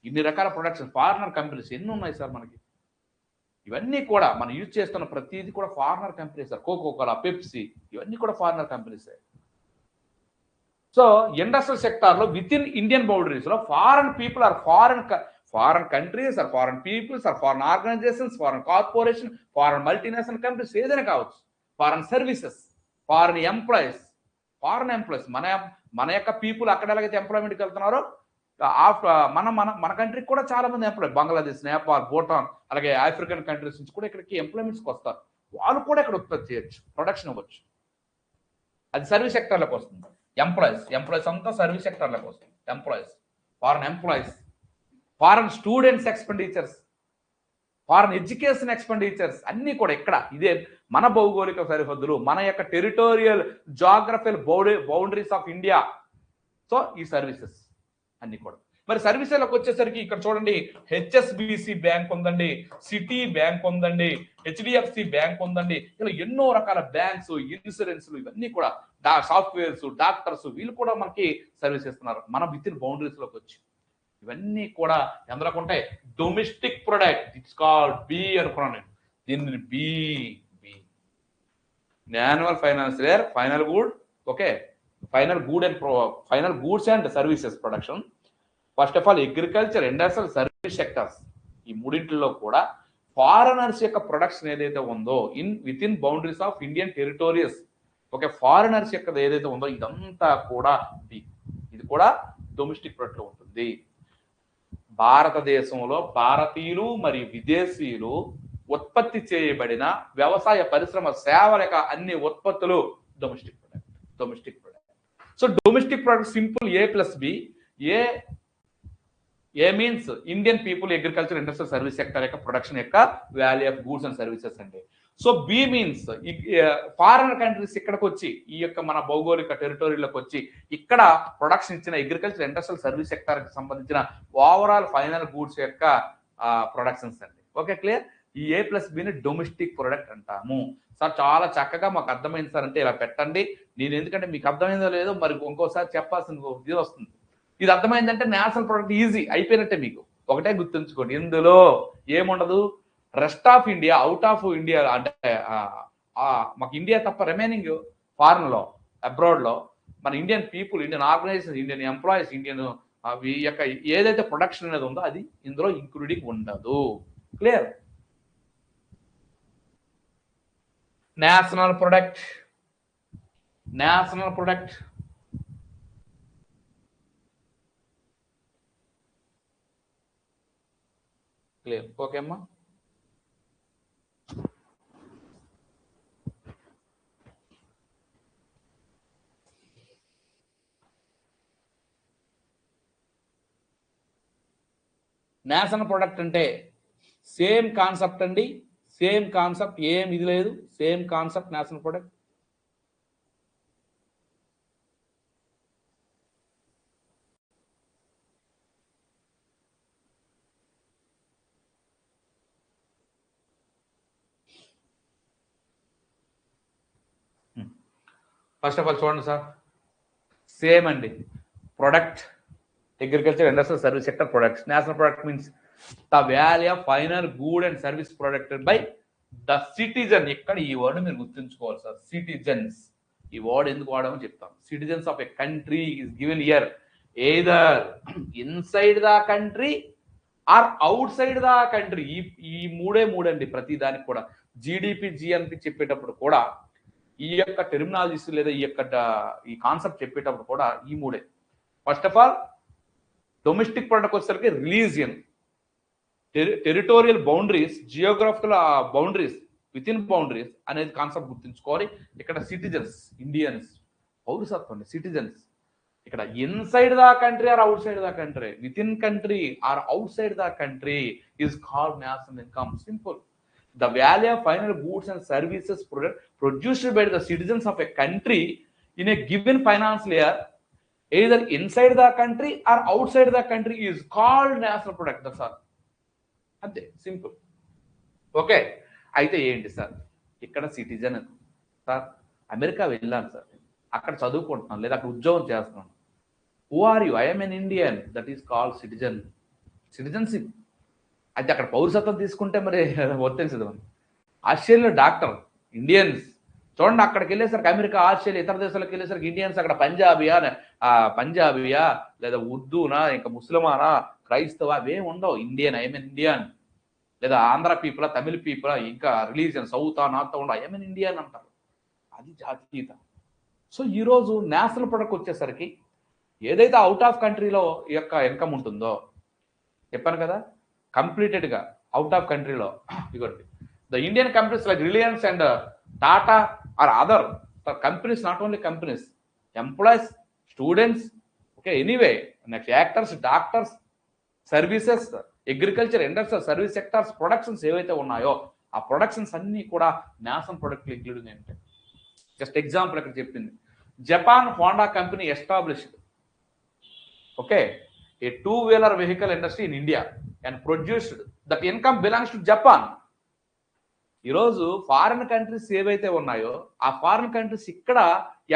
ఇన్ని రకాల ప్రొడక్షన్ ఫారినర్ కంపెనీస్ ఎన్ని ఉన్నాయి సార్ మనకి. ఇవన్నీ కూడా మనం యూజ్ చేస్తున్న ప్రతిదీ కూడా foreigner companies sir. Coca cola, Pepsi, ఇవన్నీ కూడా ఫారినర్ కంపెనీసే. సో ఇండస్ట్రియల్ సెక్టార్లో విత్ ఇన్ ఇండియన్ బౌండరీస్లో foreign people or foreign countries or foreign peoples or foreign organisations, foreign corporation, foreign multinational companies ఏదైనా కావచ్చు, ఫారెన్ సర్వీసెస్, ఫారెన్ ఎంప్లాయీస్. మన యొక్క పీపుల్ అక్కడ ఎలాగైతే ఎంప్లాయ్మెంట్కి వెళ్తున్నారో మన కంట్రీకి కూడా చాలా మంది ఎంప్లాయ్, బంగ్లాదేశ్, నేపాల్, భూటాన్, అలాగే ఆఫ్రికన్ కంట్రీస్ నుంచి కూడా ఇక్కడికి ఎంప్లాయ్మెంట్స్కి వస్తారు. వాళ్ళు కూడా ఇక్కడ ఉత్పత్తి చేయొచ్చు, ప్రొడక్షన్ ఇవ్వచ్చు. అది సర్వీస్ సెక్టర్లోకి వస్తుంది. ఎంప్లాయీస్ అంతా సర్వీస్ సెక్టర్లోకి వస్తుంది. Foreign employees, foreign students expenditures, foreign education expenditures అన్నీ కూడా ఇక్కడ ఇదే మన భౌగోళిక సరిహద్దులు, మన యొక్క territorial geographical boundaries of India. So ఈ సర్వీసెస్ అన్ని కూడా. మరి సర్వీసెలకు వచ్చేసరికి ఇక్కడ చూడండి, హెచ్ఎస్బిసి బ్యాంక్ ఉందండి, సిటీ బ్యాంక్ ఉందండి, హెచ్డిఎఫ్సి బ్యాంక్ ఉందండి, ఇలా ఎన్నో రకాల బ్యాంక్స్, ఇన్సూరెన్స్లు, ఇవన్నీ కూడా సాఫ్ట్వేర్స్, డాక్టర్స్, వీళ్ళు కూడా మనకి సర్వీస్ ఇస్తున్నారు మన విత్ ఇన్ బౌండరీస్ లోకి వచ్చి. ఇవన్నీ కూడా ఎందులో ఉంటాయి, domestic product. It's called B అనుకున్నాను, దీన్ని B annual financial year, final goods and services production. First of all agriculture, industrial, service sectors, ఈ మూడింటిలో కూడా ఫారినర్స్ యొక్క ప్రొడక్షన్ ఏదైతే ఉందో within boundaries of Indian territories, okay, foreigners యొక్క ఏదైతే ఉందో ఇదంతా కూడా ఇది కూడా డొమెస్టిక్ ప్రొడక్ట్ లో ఉంటుంది. భారతదేశంలో భారతీయులు మరియు విదేశీయులు ఉత్పత్తి చేయబడిన వ్యవసాయ పరిశ్రమ సేవల యొక్క అన్ని ఉత్పత్తులు domestic product. So domestic product simple A+B. A means Indian people, agriculture, industrial, service sector యొక్క ప్రొడక్షన్ యొక్క value of goods and services అండి. So B means foreign countries ఇక్కడికి వచ్చి ఈ యొక్క మన భౌగోళిక టెరిటోరీలోకి వచ్చి ఇక్కడ ప్రొడక్షన్ ఇచ్చిన అగ్రికల్చర్, ఇండస్ట్రియల్, సర్వీస్ సెక్టర్ కి సంబంధించిన ఓవరాల్ ఫైనల్ గూడ్స్ యొక్క ప్రొడక్షన్స్ అండి. Okay, clear. ఈ A+Bని డొమెస్టిక్ ప్రొడక్ట్ అంటాము. సార్ చాలా చక్కగా మాకు అర్థమైంది సార్ అంటే ఇలా పెట్టండి. నేను ఎందుకంటే మీకు అర్థమైందో లేదో మరి ఇంకోసారి చెప్పాల్సిన ఇది వస్తుంది. ఇది అర్థమైందంటే నేషనల్ ప్రొడక్ట్ ఈజీ అయిపోయినట్టే. మీకు ఒకటే గుర్తుంచుకోండి, ఇందులో ఏముండదు, rest of India, out of India అంటే మాకు ఇండియా తప్ప రిమైనింగ్ ఫారెన్ లో, అబ్రాడ్ లో మన Indian people, Indian organisation, Indian employees, Indian యొక్క ఏదైతే ప్రొడక్షన్ అనేది ఉందో అది ఇందులో ఇంక్లూడింగ్ ఉండదు. Clear. National product clear. Okay అమ్మా. నేషనల్ ప్రొడక్ట్ అంటే సేమ్ కాన్సెప్ట్ అండి, సేమ్ కాన్సెప్ట్, ఏం ఇది లేదు, same concept national product. First of all చూడండి సార్, సేమ్ అండి. Product, agriculture, industrial, service sector products. National product means the value of final good and service producted by the citizen. ఇక్కడ ఈ వర్డ్ మీరు గుర్తుంచుకోవాలి సార్, సిటిజన్స్. ఈ వర్డ్ ఎందుకు వాడమో చెప్తాం. Citizens of a country is given here either inside the country or outside the country. ఈ మూడండి ప్రతి దానికి కూడా. జీడిపి, జిఎన్పి చెప్పేటప్పుడు కూడా ఈ యొక్క టెర్మినాలజీస్ లేదా ఈ కాన్సెప్ట్ చెప్పేటప్పుడు కూడా ఈ మూడే. First of all domestic product వచ్చేసరికి religion, territorial boundaries, geographical boundaries, within boundaries అనేది కాన్సెప్ట్ గుర్తుంచుకోవాలి. ఇక్కడ సిటిజన్స్, ఇండియన్స్, పౌరసత్వం, సిటిజన్స్, ఇక్కడ inside the country or outside the country, within country or outside the country is called national income. Simple. The value of final goods and services produced by the citizens of a country in a given financial year, either inside the country or outside the country, is called national product. That's all. అంతే, సింపుల్. ఓకే, అయితే ఏంటి సార్, ఇక్కడ సిటిజన్ సార్, అమెరికా వెళ్ళాను సార్, అక్కడ చదువుకుంటున్నాను లేదా అక్కడ ఉద్యోగం చేస్తున్నాను. Who are you? I'm an Indian. That is called citizen, citizenship. అయితే అక్కడ పౌరసత్వం తీసుకుంటే మరి వర్తించదు. ఆస్ట్రేలియా డాక్టర్ ఇండియన్స్ చూడండి, అక్కడికి వెళ్ళేసరికి అమెరికా, ఆస్ట్రేలియా, ఇతర దేశాలకు వెళ్ళేసరికి ఇండియన్స్ అక్కడ పంజాబియా లేదా ఉర్దూనా, ఇంకా ముస్లిమానా, క్రైస్తవ, అవేం ఉండవు. Indian, I'm an Indian. లేదా ఆంధ్ర పీపుల్, తమిళ పీపుల్, ఇంకా రిలీజియన్ సౌత్ నార్త్ ఉండవు, ఐఎమ్ ఎన్ ఇండియన్ అంటారు. అది జాతీయత. సో ఈరోజు నేషనల్ ప్రొడక్ట్ వచ్చేసరికి ఏదైతే అవుట్ ఆఫ్ కంట్రీలో ఈ యొక్క ఇన్కమ్ ఉంటుందో చెప్పాను కదా, కంప్లీటెడ్గా అవుట్ ఆఫ్ కంట్రీలో ఇగోండి, the Indian companies like Reliance and Tata or other companies, not only companies, employees, students, okay, anyway, next actors, doctors, services, agriculture, industrial, service sectors, productions ఏవైతే ఉన్నాయో ఆ ప్రొడక్షన్స్ అన్నీ కూడా నేషనల్ ప్రొడక్ట్లు ఇంక్లూడింగ్ ఏంటంటే, జస్ట్ ఎగ్జాంపుల్ ఇక్కడ చెప్పింది, Japan Honda company established, okay, a two-wheeler vehicle industry in India and produced, that income belongs to Japan. ఈరోజు ఫారిన్ కంట్రీస్ ఏవైతే ఉన్నాయో ఆ ఫారిన్ కంట్రీస్ ఇక్కడ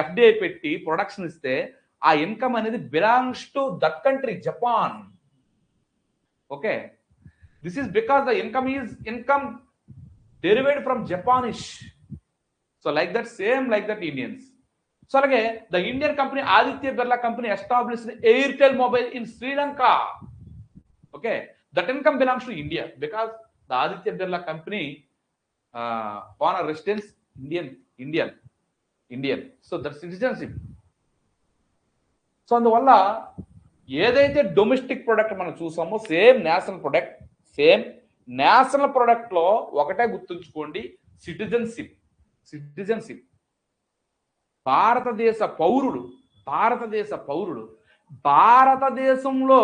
ఎఫ్డిఐ పెట్టి ప్రొడక్షన్ ఇస్తే ఆ ఇన్కమ్ అనేది belongs to that country, Japan. Okay, this is because the income derived from Japanese. So like that, same like that Indians. So అలాగే the Indian company Aditya Birla company established Airtel mobile in Sri Lanka. Okay, that income belongs to India because the Aditya Birla company owner residence Indian. So that citizenship. So అందువల్ల ఏదైతే డొమెస్టిక్ ప్రొడక్ట్ మనం చూసామో సేమ్ నేషనల్ ప్రొడక్ట్ లో ఒకటే గుర్తుంచుకోండి, సిటిజన్షిప్. భారతదేశ పౌరుడు భారతదేశంలో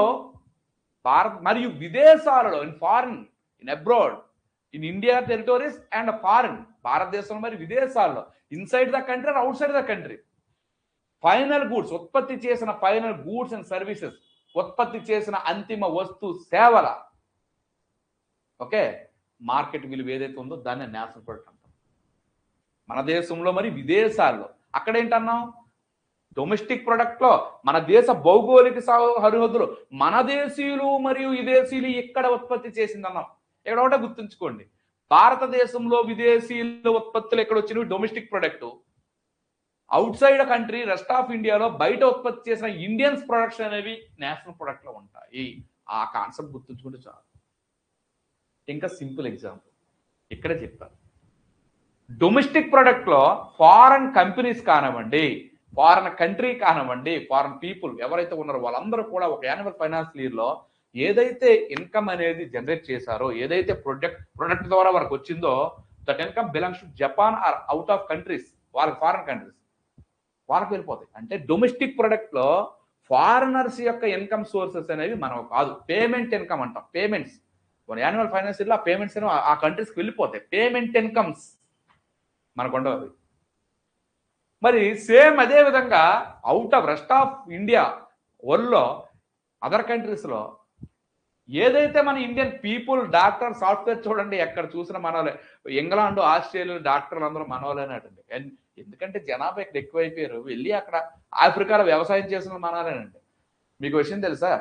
మరియు విదేశాలలో, in abroad, in India territories and foreign, భారతదేశంలో మరియు విదేశాల్లో, inside the country and out side the country, final goods, ఉత్పత్తి చేసిన ఫైనల్ గూడ్స్ అండ్ సర్వీసెస్, ఉత్పత్తి చేసిన అంతిమ వస్తు సేవల, ఓకే, మార్కెట్ విలువ ఏదైతే ఉందో దాన్ని నేషనల్ ప్రొడక్ట్ అంటాం. మన దేశంలో మరి విదేశాల్లో అక్కడ ఏంటన్నాం, డొమెస్టిక్ ప్రొడక్ట్ లో మన దేశ భౌగోళిక సరిహద్దులు, మన దేశీయులు మరియు విదేశీయులు ఇక్కడ ఉత్పత్తి చేసిందన్నాం. ఇక్కడ ఒకటే గుర్తుంచుకోండి, భారతదేశంలో విదేశీయుల ఉత్పత్తులు ఎక్కడ వచ్చినవి domestic product, out side country, rest of ఇండియాలో బయట ఉత్పత్తి చేసిన ఇండియన్స్ ప్రొడక్ట్స్ అనేవి నేషనల్ ప్రొడక్ట్ లో ఉంటాయి. ఆ కాన్సెప్ట్ గుర్తుంచుకుంటే చాలు. ఇంకా సింపుల్ ఎగ్జాంపుల్ ఇక్కడే చెప్పారు, డొమెస్టిక్ ప్రొడక్ట్ లో ఫారెన్ కంపెనీస్ కానివ్వండి, ఫారెన్ కంట్రీ కానివ్వండి, ఫారెన్ పీపుల్ ఎవరైతే ఉన్నారో వాళ్ళందరూ కూడా ఒక యాన్యువల్ ఫైనాన్షియల్ ఇయర్ లో ఏదైతే ఇన్కమ్ అనేది జనరేట్ చేశారో, ఏదైతే ప్రొడక్ట్ ద్వారా వారికి వచ్చిందో, that income belongs to Japan or out of countries, వాళ్ళకి ఫారెన్ కంట్రీస్ వాళ్ళకి వెళ్ళిపోతాయి. అంటే డొమెస్టిక్ ప్రొడక్ట్ లో ఫారినర్స్ యొక్క ఇన్కమ్ సోర్సెస్ అనేవి మనం కాదు, పేమెంట్ ఇన్కమ్ అంటాం. పేమెంట్స్ యాన్యువల్ ఫైనాన్షియల్ లో ఆ పేమెంట్స్ అనేవి ఆ కంట్రీస్కి వెళ్ళిపోతాయి, పేమెంట్ ఇన్కమ్స్ మనకు ఉండవు. మరి సేమ్ అదే విధంగా out of rest of India వరల్డ్లో, అదర్ కంట్రీస్లో ఏదైతే మన ఇండియన్ పీపుల్, డాక్టర్, సాఫ్ట్వేర్ చూడండి ఎక్కడ చూసిన మనోలే, ఇంగ్లాండ్, ఆస్ట్రేలియా డాక్టర్లు అందరూ మనోలేనండి. ఎందుకంటే జనాభా ఇక్కడ ఎక్కువైపోయారు, వెళ్ళి అక్కడ ఆఫ్రికాలో వ్యవసాయం చేసిన మనోలేనండి. మీకు విషయం తెలుసా,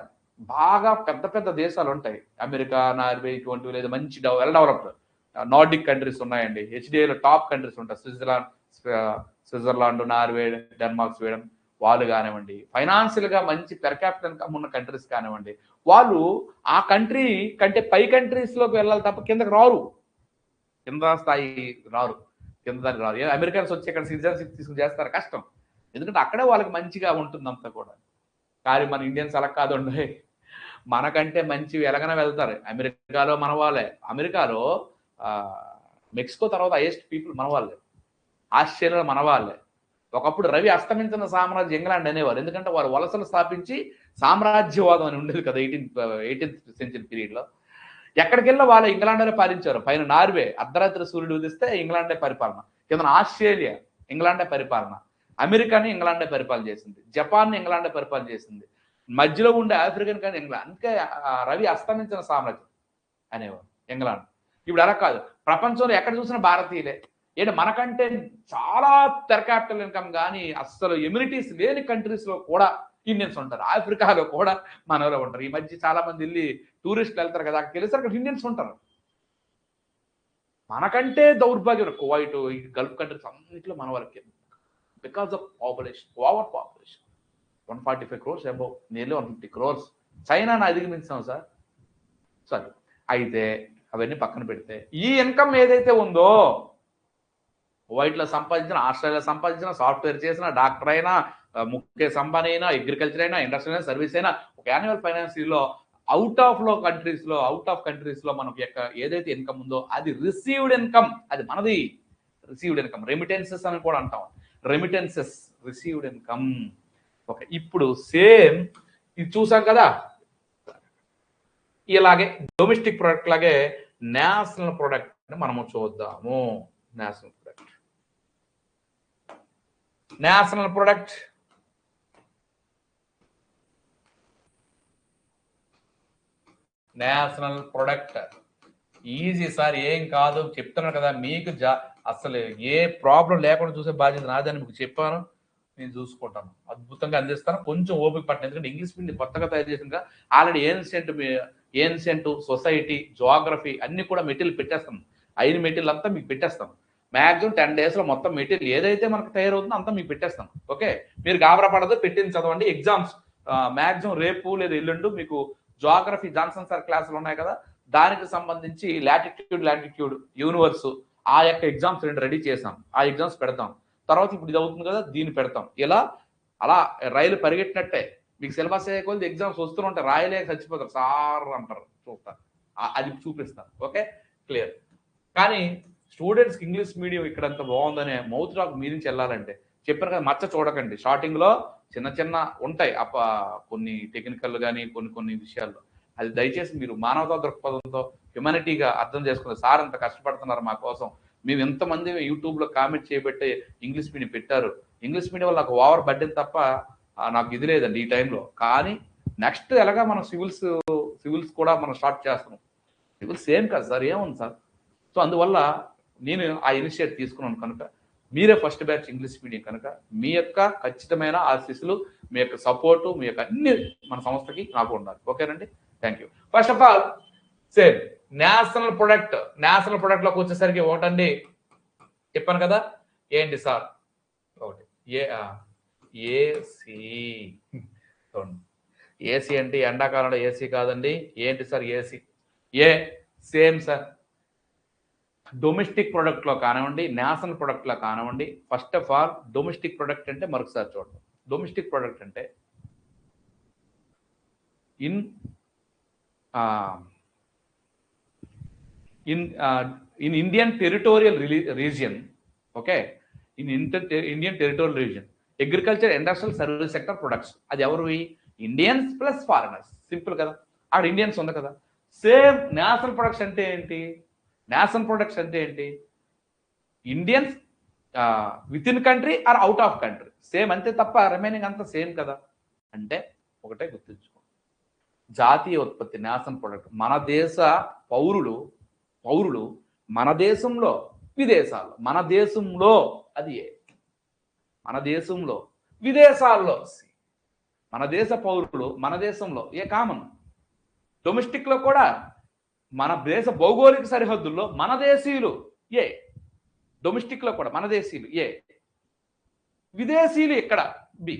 బాగా పెద్ద పెద్ద దేశాలు ఉంటాయి, అమెరికా, నార్వే ఇటువంటివి, లేదా మంచి వెల్ డెవలప్డ్ నార్డిక్ కంట్రీస్ ఉన్నాయండి, హెచ్డిఐలో టాప్ కంట్రీస్ ఉంటాయి, స్విట్జర్లాండ్, నార్వే, డెన్మార్క్, స్వీడన్, వాళ్ళు కానివ్వండి, ఫైనాన్షియల్ గా మంచి పెర్ క్యాపిటల్ ఇన్కమ్ ఉన్న కంట్రీస్ కానివ్వండి, వాళ్ళు ఆ కంట్రీ కంటే పై కంట్రీస్ లోకి వెళ్ళాలి తప్ప కిందకి రారు, కింద స్థాయి రారు, కింద రారు. అమెరికన్స్ వచ్చి ఇక్కడ సిటిజన్షిప్ తీసుకుని చేస్తారు, కష్టం. ఎందుకంటే అక్కడే వాళ్ళకి మంచిగా ఉంటుంది అంతా కూడా. కానీ మన ఇండియన్స్ అలా కాదండి, మనకంటే మంచి ఎలాగైనా వెళ్తారు. అమెరికాలో మన వాళ్ళే, అమెరికాలో మెక్సికో తర్వాత హైయెస్ట్ పీపుల్ మన వాళ్ళే, ఆస్ట్రేలియాలో మన వాళ్ళే, ఒకప్పుడు రవి అస్తమించిన సామ్రాజ్యం ఇంగ్లాండ్ అనేవారు, ఎందుకంటే వారు వలసలు స్థాపించి సామ్రాజ్యవాదం అని ఉండేది కదా 18th సెంచరీ పీరియడ్లో. ఎక్కడికి వెళ్ళా వాళ్ళు ఇంగ్లాండే పాలించారు. పైన నార్వే అర్ధరాత్రి సూర్యుడు ఉదిస్తే ఇంగ్లాండే పరిపాలన, కింద ఆస్ట్రేలియా ఇంగ్లాండే పరిపాలన, అమెరికాని ఇంగ్లాండే పరిపాలన చేసింది, జపాన్ని ఇంగ్లాండే పరిపాలన చేసింది, మధ్యలో ఉండే ఆఫ్రికన్ కానీ ఇంగ్లాండ్. అందుకే రవి అస్తమించిన సామ్రాజ్యం అనేవారు ఇంగ్లాండ్. ఇప్పుడు అలా కాదు, ప్రపంచంలో ఎక్కడ చూసినా భారతీయులే. ఏంటి మనకంటే చాలా పెర్ క్యాపిటల్ ఇన్కమ్ కానీ అస్సలు ఎమ్యూనిటీస్ లేని కంట్రీస్లో కూడా ఇండియన్స్ ఉంటారు. ఆఫ్రికాలో కూడా మనలో ఉంటారు. ఈ మధ్య చాలా మంది వెళ్ళి టూరిస్టులు వెళ్తారు కదా, అక్కడికి వెళ్ళేసరికి అక్కడ ఇండియన్స్ ఉంటారు. మనకంటే దౌర్భాగ్యం కువైట్, ఈ గల్ఫ్ కంట్రీస్ అన్నింటిలో మన వరకే, because of population, over population. 145 crores above, nearly 150 crores. చైనాను అధిగమించాం సార్. సరే, అయితే అవన్నీ పక్కన పెడితే ఈ ఇన్కమ్ ఏదైతే ఉందో, కువైట్లో సంపాదించిన, ఆస్ట్రేలియా సంపాదించిన, సాఫ్ట్వేర్ చేసిన, డాక్టర్ అయినా, ముఖేష్ అంబానీ అయినా, అగ్రికల్చర్ అయినా, ఇండస్ట్రీ అయినా, సర్వీస్ అయినా, ఒక యాన్యువల్ ఫైనాన్స్లో అవుట్ ఆఫ్ కంట్రీస్లో మనకు ఏదైతే ఇన్కమ్ ఉందో అది రిసీవ్డ్ ఇన్కమ్, అది మనది రిసీవ్డ్ ఇన్కమ్. రెమిటెన్సెస్ అని కూడా అంటాం, రెమిటెన్సెస్, రిసీవ్డ్ ఇన్కమ్. ఓకే, ఇప్పుడు సేమ్ ఇది చూసాం కదా, ఇలాగే డొమెస్టిక్ ప్రొడక్ట్ లాగే నేషనల్ ప్రొడక్ట్ మనము చూద్దాము. నేషనల్ ప్రొడక్ట్ ఈజీ సార్, ఏం కాదు చెప్తున్నాను కదా మీకు. అసలు ఏ ప్రాబ్లం లేకుండా చూసే బాధ్యత నాదని మీకు చెప్పాను, నేను చూసుకుంటాను, అద్భుతంగా అందిస్తాను. కొంచెం ఓపిక పట్టిన, ఎందుకంటే ఇంగ్లీష్ మీడియం కొత్తగా తయారు చేసిన ఆల్రెడీ ఏన్సెంట్ సొసైటీ, జోగ్రఫీ అన్ని కూడా మెటీరియల్ పెట్టేస్తాం. అయిన మెటీరియల్ అంతా మీకు పెట్టేస్తాం. మ్యాక్సిమం 10 daysలో మొత్తం మెటీరియల్ ఏదైతే మనకు తయారవుతుందో అంతా మీకు పెట్టేస్తాం. ఓకే, మీరు గాబరా పడదు, పెట్టింది చదవండి. ఎగ్జామ్స్ మ్యాక్సిమం రేపు లేదా ఎల్లుండు మీకు జోగ్రఫీ జాన్సన్ సార్ క్లాసులు ఉన్నాయి కదా, దానికి సంబంధించి లాటిట్యూడ్ యూనివర్స్ ఆ యొక్క ఎగ్జామ్స్ 2 రెడీ చేసాం. ఆ ఎగ్జామ్స్ పెడతాం. తర్వాత ఇప్పుడు ఇది అవుతుంది కదా, దీన్ని పెడతాం. ఇలా అలా రైలు పరిగెట్టినట్టే మీకు సిలబస్ అయ్యే కొద్ది ఎగ్జామ్స్ వస్తుంటాయి. రాయలేక చచ్చిపోతారు, సార్ అంటారు, చూస్తారు, అది చూపిస్తాను. Okay, clear. కానీ స్టూడెంట్స్కి ఇంగ్లీష్ మీడియం ఇక్కడ అంత బాగుందనే మౌత్ టాక్ మీ నుంచి వెళ్ళాలంటే, చెప్పాను కదా, మచ్చ చూడకండి. స్టార్టింగ్లో చిన్న ఉంటాయి కొన్ని టెక్నికల్ కానీ కొన్ని విషయాల్లో, అది దయచేసి మీరు మానవతా దృక్పథంతో హ్యుమానిటీగా అర్థం చేసుకున్నారు. సార్ అంత కష్టపడుతున్నారు మా కోసం, మేము ఎంతమంది యూట్యూబ్లో కామెంట్ చేయబట్టే ఇంగ్లీష్ మీడియం పెట్టారు. ఇంగ్లీష్ మీడియం వల్ల నాకు ఓవర్ బడ్డెన్ తప్ప నాకు ఇది లేదండి ఈ టైంలో. కానీ నెక్స్ట్ ఎలాగా మనం సివిల్స్ కూడా మనం స్టార్ట్ చేస్తున్నాం. సివిల్స్ సేమ్ కాదు సార్, ఏముంది సార్. సో అందువల్ల నేను ఆ ఇనిషియేటివ్ తీసుకున్నాను కనుక, మీరే ఫస్ట్ బ్యాచ్ ఇంగ్లీష్ మీడియం కనుక మీ యొక్క ఖచ్చితమైన ఆశీస్సులు, మీ యొక్క సపోర్టు, మీ యొక్క అన్ని మన సంస్థకి నాకు ఉండాలి. ఓకేనండి, thank you. First of all same national ప్రొడక్ట్లోకి వచ్చేసరికి ఒకటండి చెప్పాను కదా, ఏంటి సార్, ఒకటి ఏసీ అంటే ఎండాకాలంలో ఏసీ కాదండి. ఏంటి sir AC? Same sir. Domestic ప్రొడక్ట్లో కానివ్వండి, నేషనల్ ప్రొడక్ట్లో కానివ్వండి, first of all domestic product అంటే మరొకసారి చూడండి. డొమెస్టిక్ ప్రొడక్ట్ అంటే in Indian territorial region. Okay, Indian territorial region agriculture, industrial, service sector products. అది ఎవరివి? Indians plus foreigners. సింపుల్ కదా, అక్కడ ఇండియన్స్ ఉంది కదా. సేమ్ నేషనల్ ప్రొడక్ట్స్ అంటే ఏంటి? Indians within country or out of country, same అంతే తప్ప రిమైనింగ్ అంతా సేమ్ కదా. అంటే ఒకటే గుర్తుంచుకో, జాతీయ ఉత్పత్తి నేషనల్ ప్రొడక్ట్. మన దేశ పౌరులు మన దేశంలో, విదేశాల్లో, మన దేశంలో అది ఏ, మన దేశంలో, విదేశాల్లో మన దేశ పౌరులు, మన దేశంలో ఏ కామన్. డొమెస్టిక్ లో కూడా మన దేశ భౌగోళిక సరిహద్దుల్లో మన దేశీయులు ఏ, డొమెస్టిక్ లో కూడా మన దేశీయులు ఏ, విదేశీయులు ఇక్కడ బి.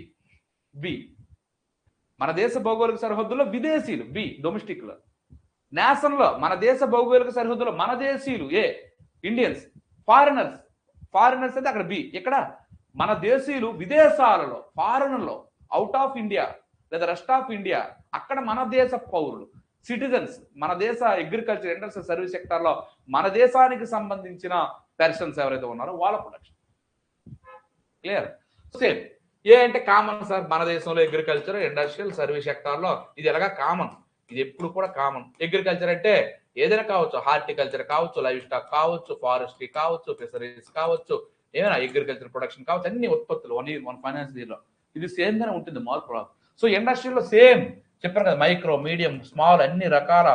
మన దేశ భౌగోళిక సరిహద్దుల్లో విదేశీయులు బి డొమెస్టిక్ లో. నేషనల్ లో మన దేశ భౌగోళిక సరిహద్దులో మన దేశీయులు ఏ, ఇండియన్స్. ఫారినర్స్ అయితే అక్కడ బి. ఇక్కడ మన దేశీయులు విదేశాలలో, ఫారినర్లో, అవుట్ ఆఫ్ ఇండియా లేదా రెస్ట్ ఆఫ్ ఇండియా, అక్కడ మన దేశ పౌరులు, సిటిజన్స్, మన దేశ అగ్రికల్చర్, ఇండస్ట్రియల్, సర్వీస్ సెక్టార్లో మన దేశానికి సంబంధించిన పర్సన్స్ ఎవరైతే ఉన్నారో వాళ్ళ ప్రొడక్షన్. క్లియర్? సేమ్. ఏ అంటే కామన్ సార్, మన దేశంలో అగ్రికల్చర్, ఇండస్ట్రియల్, సర్వీస్ సెక్టార్లో ఇది ఎలాగా కామన్, ఇది ఎప్పుడు కూడా కామన్. అగ్రికల్చర్ అంటే ఏదైనా కావచ్చు, హార్టికల్చర్ కావచ్చు, లైవ్ స్టాక్ కావచ్చు, ఫారెస్ట్రీ కావచ్చు, ఫిషరీస్ కావచ్చు, ఏమైనా అగ్రికల్చర్ ప్రొడక్షన్ కావచ్చు, అన్ని ఉత్పత్తులు వన్ ఫైనాన్స్ ఇయర్లో ఇది సేమ్ గానే ఉంటుంది మార్పు రాదు. సో ఇండస్ట్రీలో సేమ్ చెప్పాను కదా, మైక్రో, మీడియం, స్మాల్ అన్ని రకాల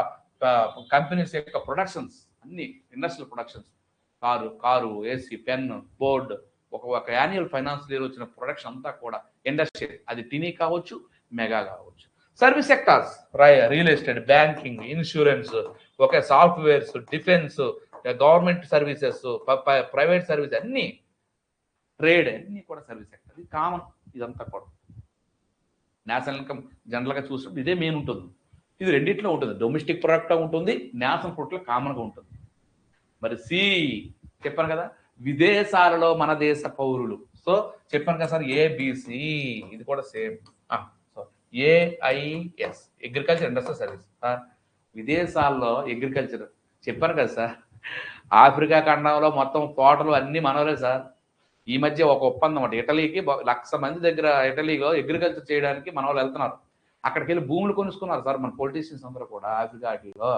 కంపెనీస్ యొక్క ప్రొడక్షన్స్ అన్ని industrial productions, car, AC, pen, board, ఒక యాన్యువల్ ఫైనాన్షియల్ ఇయర్ వచ్చిన ప్రొడక్షన్ అంతా కూడా ఇండస్ట్రీ, అది టినీ కావచ్చు, మెగా కావచ్చు. Service sectors, real estate, banking, insurance, ఒక softwares, defence, government services, private service, అన్ని ట్రేడ్ అన్ని కూడా సర్వీస్ సెక్టర్. ఇది కామన్, ఇదంతా కూడా నేషనల్ ఇన్కమ్ జనరల్గా చూసినప్పుడు ఇదే మెయిన్ ఉంటుంది. ఇది రెండిట్లో ఉంటుంది, డొమెస్టిక్ ప్రొడక్ట్ ఉంటుంది, నేషనల్ ప్రొడక్ట్లో కామన్గా ఉంటుంది. మరి సి చెప్పాను కదా, విదేశాలలో మన దేశ పౌరులు. సో చెప్పాను కదా సార్, ఏబిసి ఇది కూడా same. AIS agriculture industrial service. విదేశాల్లో అగ్రికల్చర్ చెప్పాను కదా సార్, ఆఫ్రికా ఖండంలో మొత్తం తోటలు అన్ని మనవలే సార్. ఈ మధ్య ఒక ఒప్పందం అంటే ఇటలీకి 1,00,000 మంది దగ్గర ఇటలీలో అగ్రికల్చర్ చేయడానికి మన వాళ్ళు వెళ్తున్నారు. అక్కడికి వెళ్ళి భూములు కొనుక్కున్నారు సార్ మన పొలిటీషియన్స్ అందరూ కూడా ఆఫ్రికాలో.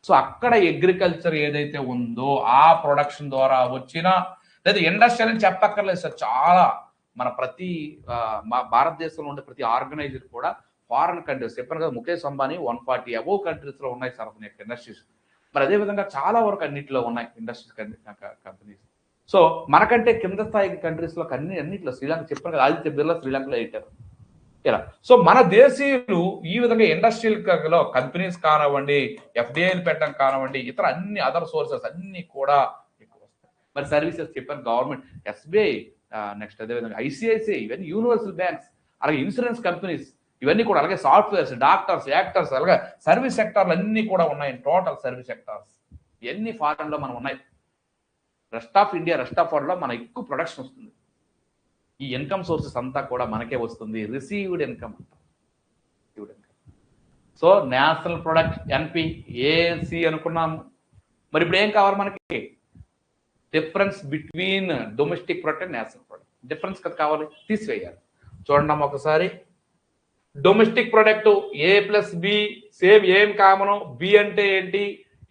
సో అక్కడ అగ్రికల్చర్ ఏదైతే ఉందో ఆ ప్రొడక్షన్ ద్వారా వచ్చిన, లేదా ఇండస్ట్రీ అని చెప్పక్కర్లేదు సార్, చాలా మన ప్రతి మా భారతదేశంలో ఉండే ప్రతి ఆర్గనైజర్ కూడా ఫారెన్ కంట్రీస్, చెప్పాను కదా ముఖేష్ అంబానీ 140 అబోవ్ కంట్రీస్లో ఉన్నాయి సార్ అతని యొక్క ఇండస్ట్రీస్. మరి అదేవిధంగా చాలా వరకు అన్నింటిలో ఉన్నాయి ఇండస్ట్రీస్ కంపెనీస్. సో మనకంటే కింద స్థాయి కంట్రీస్లో అన్నింటిలో శ్రీలంక చెప్పాను కదా, ఆదిత్య బిర్లా శ్రీలంకలో పెట్టారు ఇలా. సో మన దేశీయులు ఈ విధంగా ఇండస్ట్రియల్ కంపెనీస్ కానివ్వండి, ఎఫ్డిఐలు పెట్టడం కానివ్వండి, ఇతర అన్ని అదర్ సోర్సెస్ అన్ని కూడా ఎక్కువ వస్తాయి. మరి సర్వీసెస్ చెప్పాను, గవర్నమెంట్, ఎస్బీఐ, నెక్స్ట్ అదేవిధంగా ఐసిఐసిఐ, ఇవన్నీ యూనివర్సల్ బ్యాంక్స్, అలాగే ఇన్సూరెన్స్ కంపెనీస్, ఇవన్నీ కూడా, అలాగే సాఫ్ట్వేర్స్, డాక్టర్స్, యాక్టర్స్, అలాగే సర్వీస్ సెక్టార్లు అన్ని కూడా ఉన్నాయి. టోటల్ సర్వీస్ సెక్టార్స్ ఇవన్నీ ఫారెన్లో మనం ఉన్నాయి. Rest of India, rest of వరల్డ్లో మన ఎక్కువ ప్రొడక్షన్ వస్తుంది. ఈ ఇన్కమ్ సోర్సెస్ అంతా కూడా మనకే వస్తుంది, received income. So national product NP AC అనుకున్నాము. మరి ఇప్పుడు ఏం కావాలి మనకి? Difference between domestic product and national product. Difference కదా కావాలి, తీసివేయాలి. చూడండి ఒకసారి, domestic product A plus B same, ఏం కామను, బి అంటే ఏంటి,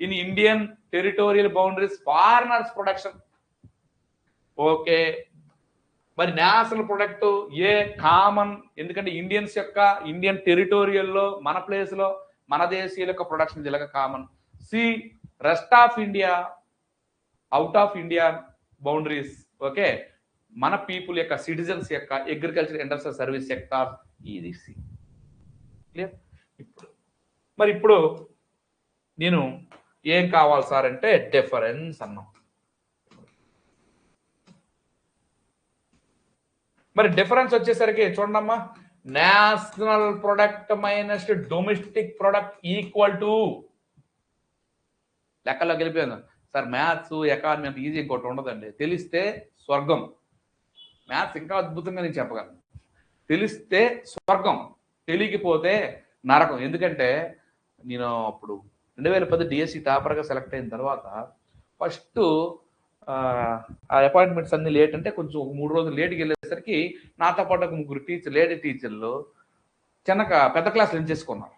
in Indian territorial boundaries foreigners production. Okay, మరి నేషనల్ ప్రొడక్ట్ ఏ కామన్, ఎందుకంటే ఇండియన్స్ యొక్క ఇండియన్ టెరిటోరియల్లో మన ప్లేస్లో మన దేశీయుల యొక్క ప్రొడక్షన్ ఇలాగ common. C rest of India, out of India boundaries. Okay, మన పీపుల్ యొక్క సిటిజన్స్ యొక్క అగ్రికల్చర్ ఇండస్ట్రియల్ సర్వీస్ సెక్టార్, ఇది సి. క్లియర్? ఇప్పుడు నేను ఏం కావాలి సార్ అంటే డిఫరెన్స్ అన్నాం. మరి డిఫరెన్స్ వచ్చేసరికి చూడండమ్మా, national product minus domestic product equal to, లెక్కలో గెలిపోయాను సార్. మ్యాథ్స్, ఎకానమీ అంత ఈజీ ఇంకోటి ఉండదండి. తెలిస్తే స్వర్గం. మ్యాథ్స్ ఇంకా అద్భుతంగా నేను చెప్పగలను. తెలిస్తే స్వర్గం, తెలియకపోతే నరకం. ఎందుకంటే నేను అప్పుడు 2010 డిఎస్సి టాపర్గా సెలెక్ట్ అయిన తర్వాత ఫస్ట్ ఆ అపాయింట్మెంట్స్ అన్ని లేట్, అంటే కొంచెం 3 రోజులు లేట్కి వెళ్ళేసరికి నాతో పాటు ఒక 3 లేడీ టీచర్లు పెద్ద క్లాసులు ఎంచేసుకున్నారు.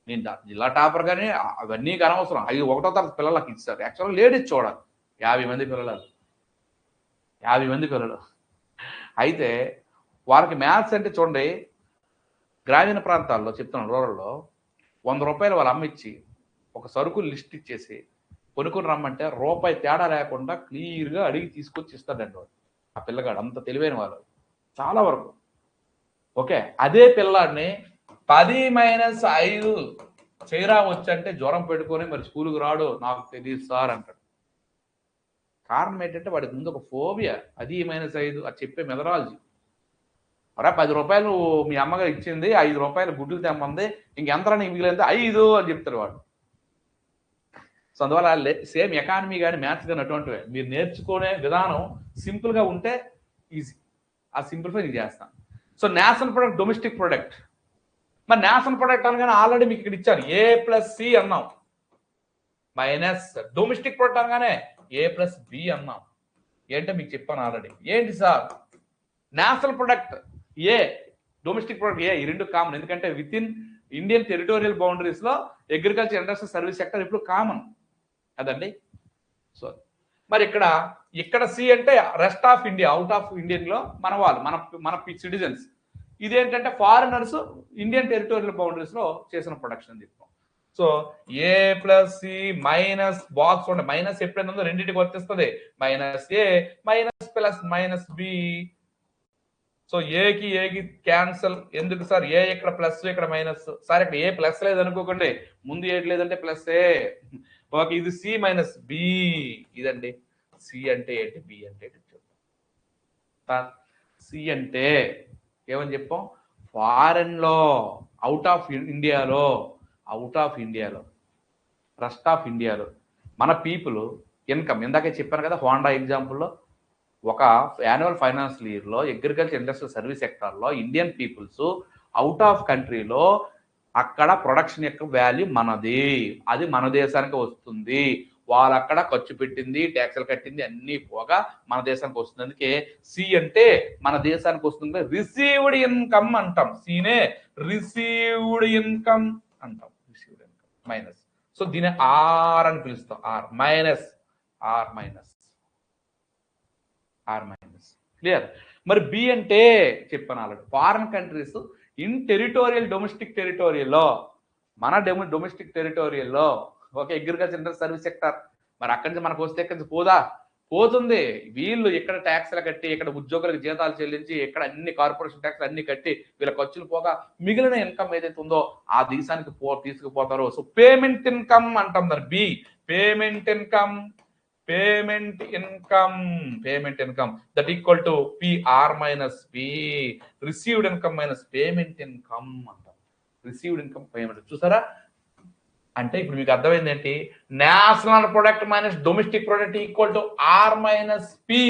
నేను జిల్లా టాపర్గానే అవన్నీ అనవసరం, 1వ తరగతి పిల్లలకి ఇచ్చారు. యాక్చువల్గా లేడీస్ చూడాలి, 50 మంది పిల్లలు. అయితే వారికి మ్యాథ్స్ అంటే చూడండి, గ్రామీణ ప్రాంతాల్లో చెప్తున్నాను, రూరల్లో 100 రూపాయలు వాళ్ళ అమ్మ ఇచ్చి ఒక సరుకులు లిస్ట్ ఇచ్చేసి కొనుక్కొని రమ్మంటే రూపాయి తేడా లేకుండా క్లియర్గా అడిగి తీసుకొచ్చి ఇస్తాడండి వాడు. ఆ పిల్లగాడు అంత తెలివైన వాళ్ళు చాలా వరకు. ఓకే, అదే పిల్లాడిని 10-5 చేయరా వచ్చంటే జ్వరం పెట్టుకొని మరి స్కూల్కి రాడు, నాకు తెలియదు సార్ అంటాడు. కారణం ఏంటంటే వాడికి ముందు ఒక ఫోబియా, 10-5 అది చెప్పే మెథడాలజీ. అరే 10 రూపాయలు మీ అమ్మగారు ఇచ్చింది, 5 రూపాయలు గుడ్లు తెమ్మంది, ఇంకెంతరా నీకు మిగిలింది 5 అని చెప్తారు వాడు. సో అందువల్ల సేమ్ ఎకానమీ కానీ మ్యాథ్స్ కానీ అటువంటివే. మీరు నేర్చుకునే విధానం సింపుల్గా ఉంటే ఈజీ. ఆ సింప్లిఫై నేను చేస్తాను. So national product, domestic product. మరి నేషనల్ ప్రొడక్ట్ అనగానే ఆల్రెడీ మీకు ఇక్కడ ఇచ్చాను, ఏ ప్లస్ సి అన్నాం, మైనస్ డొమెస్టిక్ ప్రొడక్ట్ అనగానే ఏ ప్లస్ బి అన్నాం. ఏంటో మీకు చెప్పాను ఆల్రెడీ. ఏంటి సార్ నేషనల్ ప్రొడక్ట్ ఏ, డొమెస్టిక్ ప్రొడక్ట్ ఏ, ఈ రెండు కామన్. ఎందుకంటే with in Indian territorial boundaries లో అగ్రికల్చర్ ఇండస్ట్రియల్ సర్వీస్ సెక్టర్ ఇప్పుడు కామన్ కదండి. సో మరి ఇక్కడ సి అంటే rest of India, out of Indian లో మన వాళ్ళు, మన సిటిజన్స్. ఇదేంటంటే ఫారినర్స్ ఇండియన్ టెరిటోరియల్ బౌండరీస్ లో చేసిన ప్రొడక్షన్ చెప్తాం. So A plus C minus box ఉండే మైనస్ ఎప్పుడైనా ఉందో రెండింటికి వర్తిస్తుంది. Minus A minus plus minus B. So ఏకి క్యాన్సల్. ఎందుకు సార్? ఏ ఇక్కడ ప్లస్ ఇక్కడ మైనస్. సార్ ఇక్కడ ఏ ప్లస్ లేదు అనుకోకండి, ముందు ఏటి లేదంటే ప్లస్ ఏ. ఓకే, ఇది సి మైనస్ బి. ఇదండి సి అంటే ఏంటి, బి అంటే ఏంటి చెప్తాం. సి అంటే ఏమని చెప్పాం? ఫారెన్ లో, అవుట్ ఆఫ్ ఇండియాలో, రెస్ట్ ఆఫ్ ఇండియాలో మన పీపుల్ ఇన్కమ్. ఇందాకే చెప్పాను కదా హోండా ఎగ్జాంపుల్లో, ఒక యాన్యువల్ ఫైనాన్షియల్ ఇయర్లో అగ్రికల్చర్ ఇండస్ట్రియల్ సర్వీస్ సెక్టార్లో ఇండియన్ పీపుల్స్ అవుట్ ఆఫ్ కంట్రీలో అక్కడ ప్రొడక్షన్ యొక్క వాల్యూ మనది, అది మన దేశానికి వస్తుంది. వాళ్ళు అక్కడ ఖర్చు పెట్టింది, ట్యాక్సులు కట్టింది అన్నీ పోగా మన దేశానికి వస్తుంది. అందుకే సి అంటే మన దేశానికి వస్తుంది. రిసీవ్డ్ ఇన్కమ్ అంటాం. సినే రిసీవ్డ్ ఇన్కమ్ అంటాం. Received income minus. సో దీని ఆర్ అని పిలుస్తాం. R minus clear. మరి బి అంటే చెప్పాను already, foreign countries in territorial domestic టెరిటోరియల్లో, మన డొమెస్టిక్ టెరిటోరియల్లో ఒక అగ్రికల్చర్ ఇండస్ట్రియల్ సర్వీస్ సెక్టర్. మరి అక్కడి నుంచి మనకు వస్తే ఎక్కడి నుంచి పోతుంది. వీళ్ళు ఇక్కడ ట్యాక్స్లు కట్టి, ఇక్కడ ఉద్యోగులకు జీతాలు చెల్లించి, ఇక్కడ అన్ని కార్పొరేషన్ ట్యాక్స్లు అన్ని కట్టి వీళ్ళ ఖర్చులు పోగా మిగిలిన ఇన్కమ్ ఏదైతే ఉందో ఆ దేశానికి తీసుకుపోతారో. సో పేమెంట్ ఇన్కమ్ అంటాం. మరి B payment income that equal to PR minus B. Received income minus payment income అంటాం. Received income payment. చూసారా? అంటే ఇప్పుడు మీకు అర్థమైంది ఏంటి? National product minus domestic product equal to R minus P.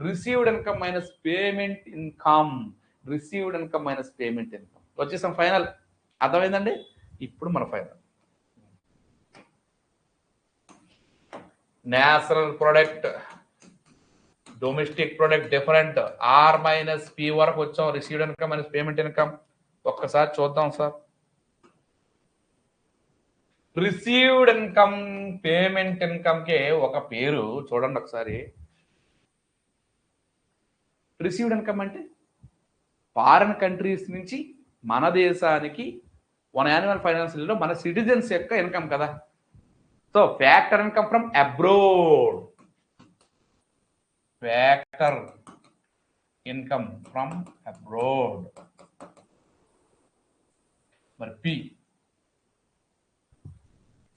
Received income minus payment income. వచ్చేసాం ఫైనల్. అర్థమైందండి? ఇప్పుడు మన final national product, domestic product different, R minus P వరకు వచ్చాం. Received income minus payment income. ఒక్కసారి చూద్దాం sir. Received income, payment income కే ఒక పేరు చూడండి ఒకసారి. రిసీవ్డ్ ఇన్కమ్ అంటే ఫారెన్ కంట్రీస్ నుంచి మన దేశానికి వన్ యాన్యువల్ ఫైనాన్షియల్ ఇయర్లో మన సిటిజన్స్ యొక్క ఇన్కమ్ కదా. So factor income from abroad, మరి పి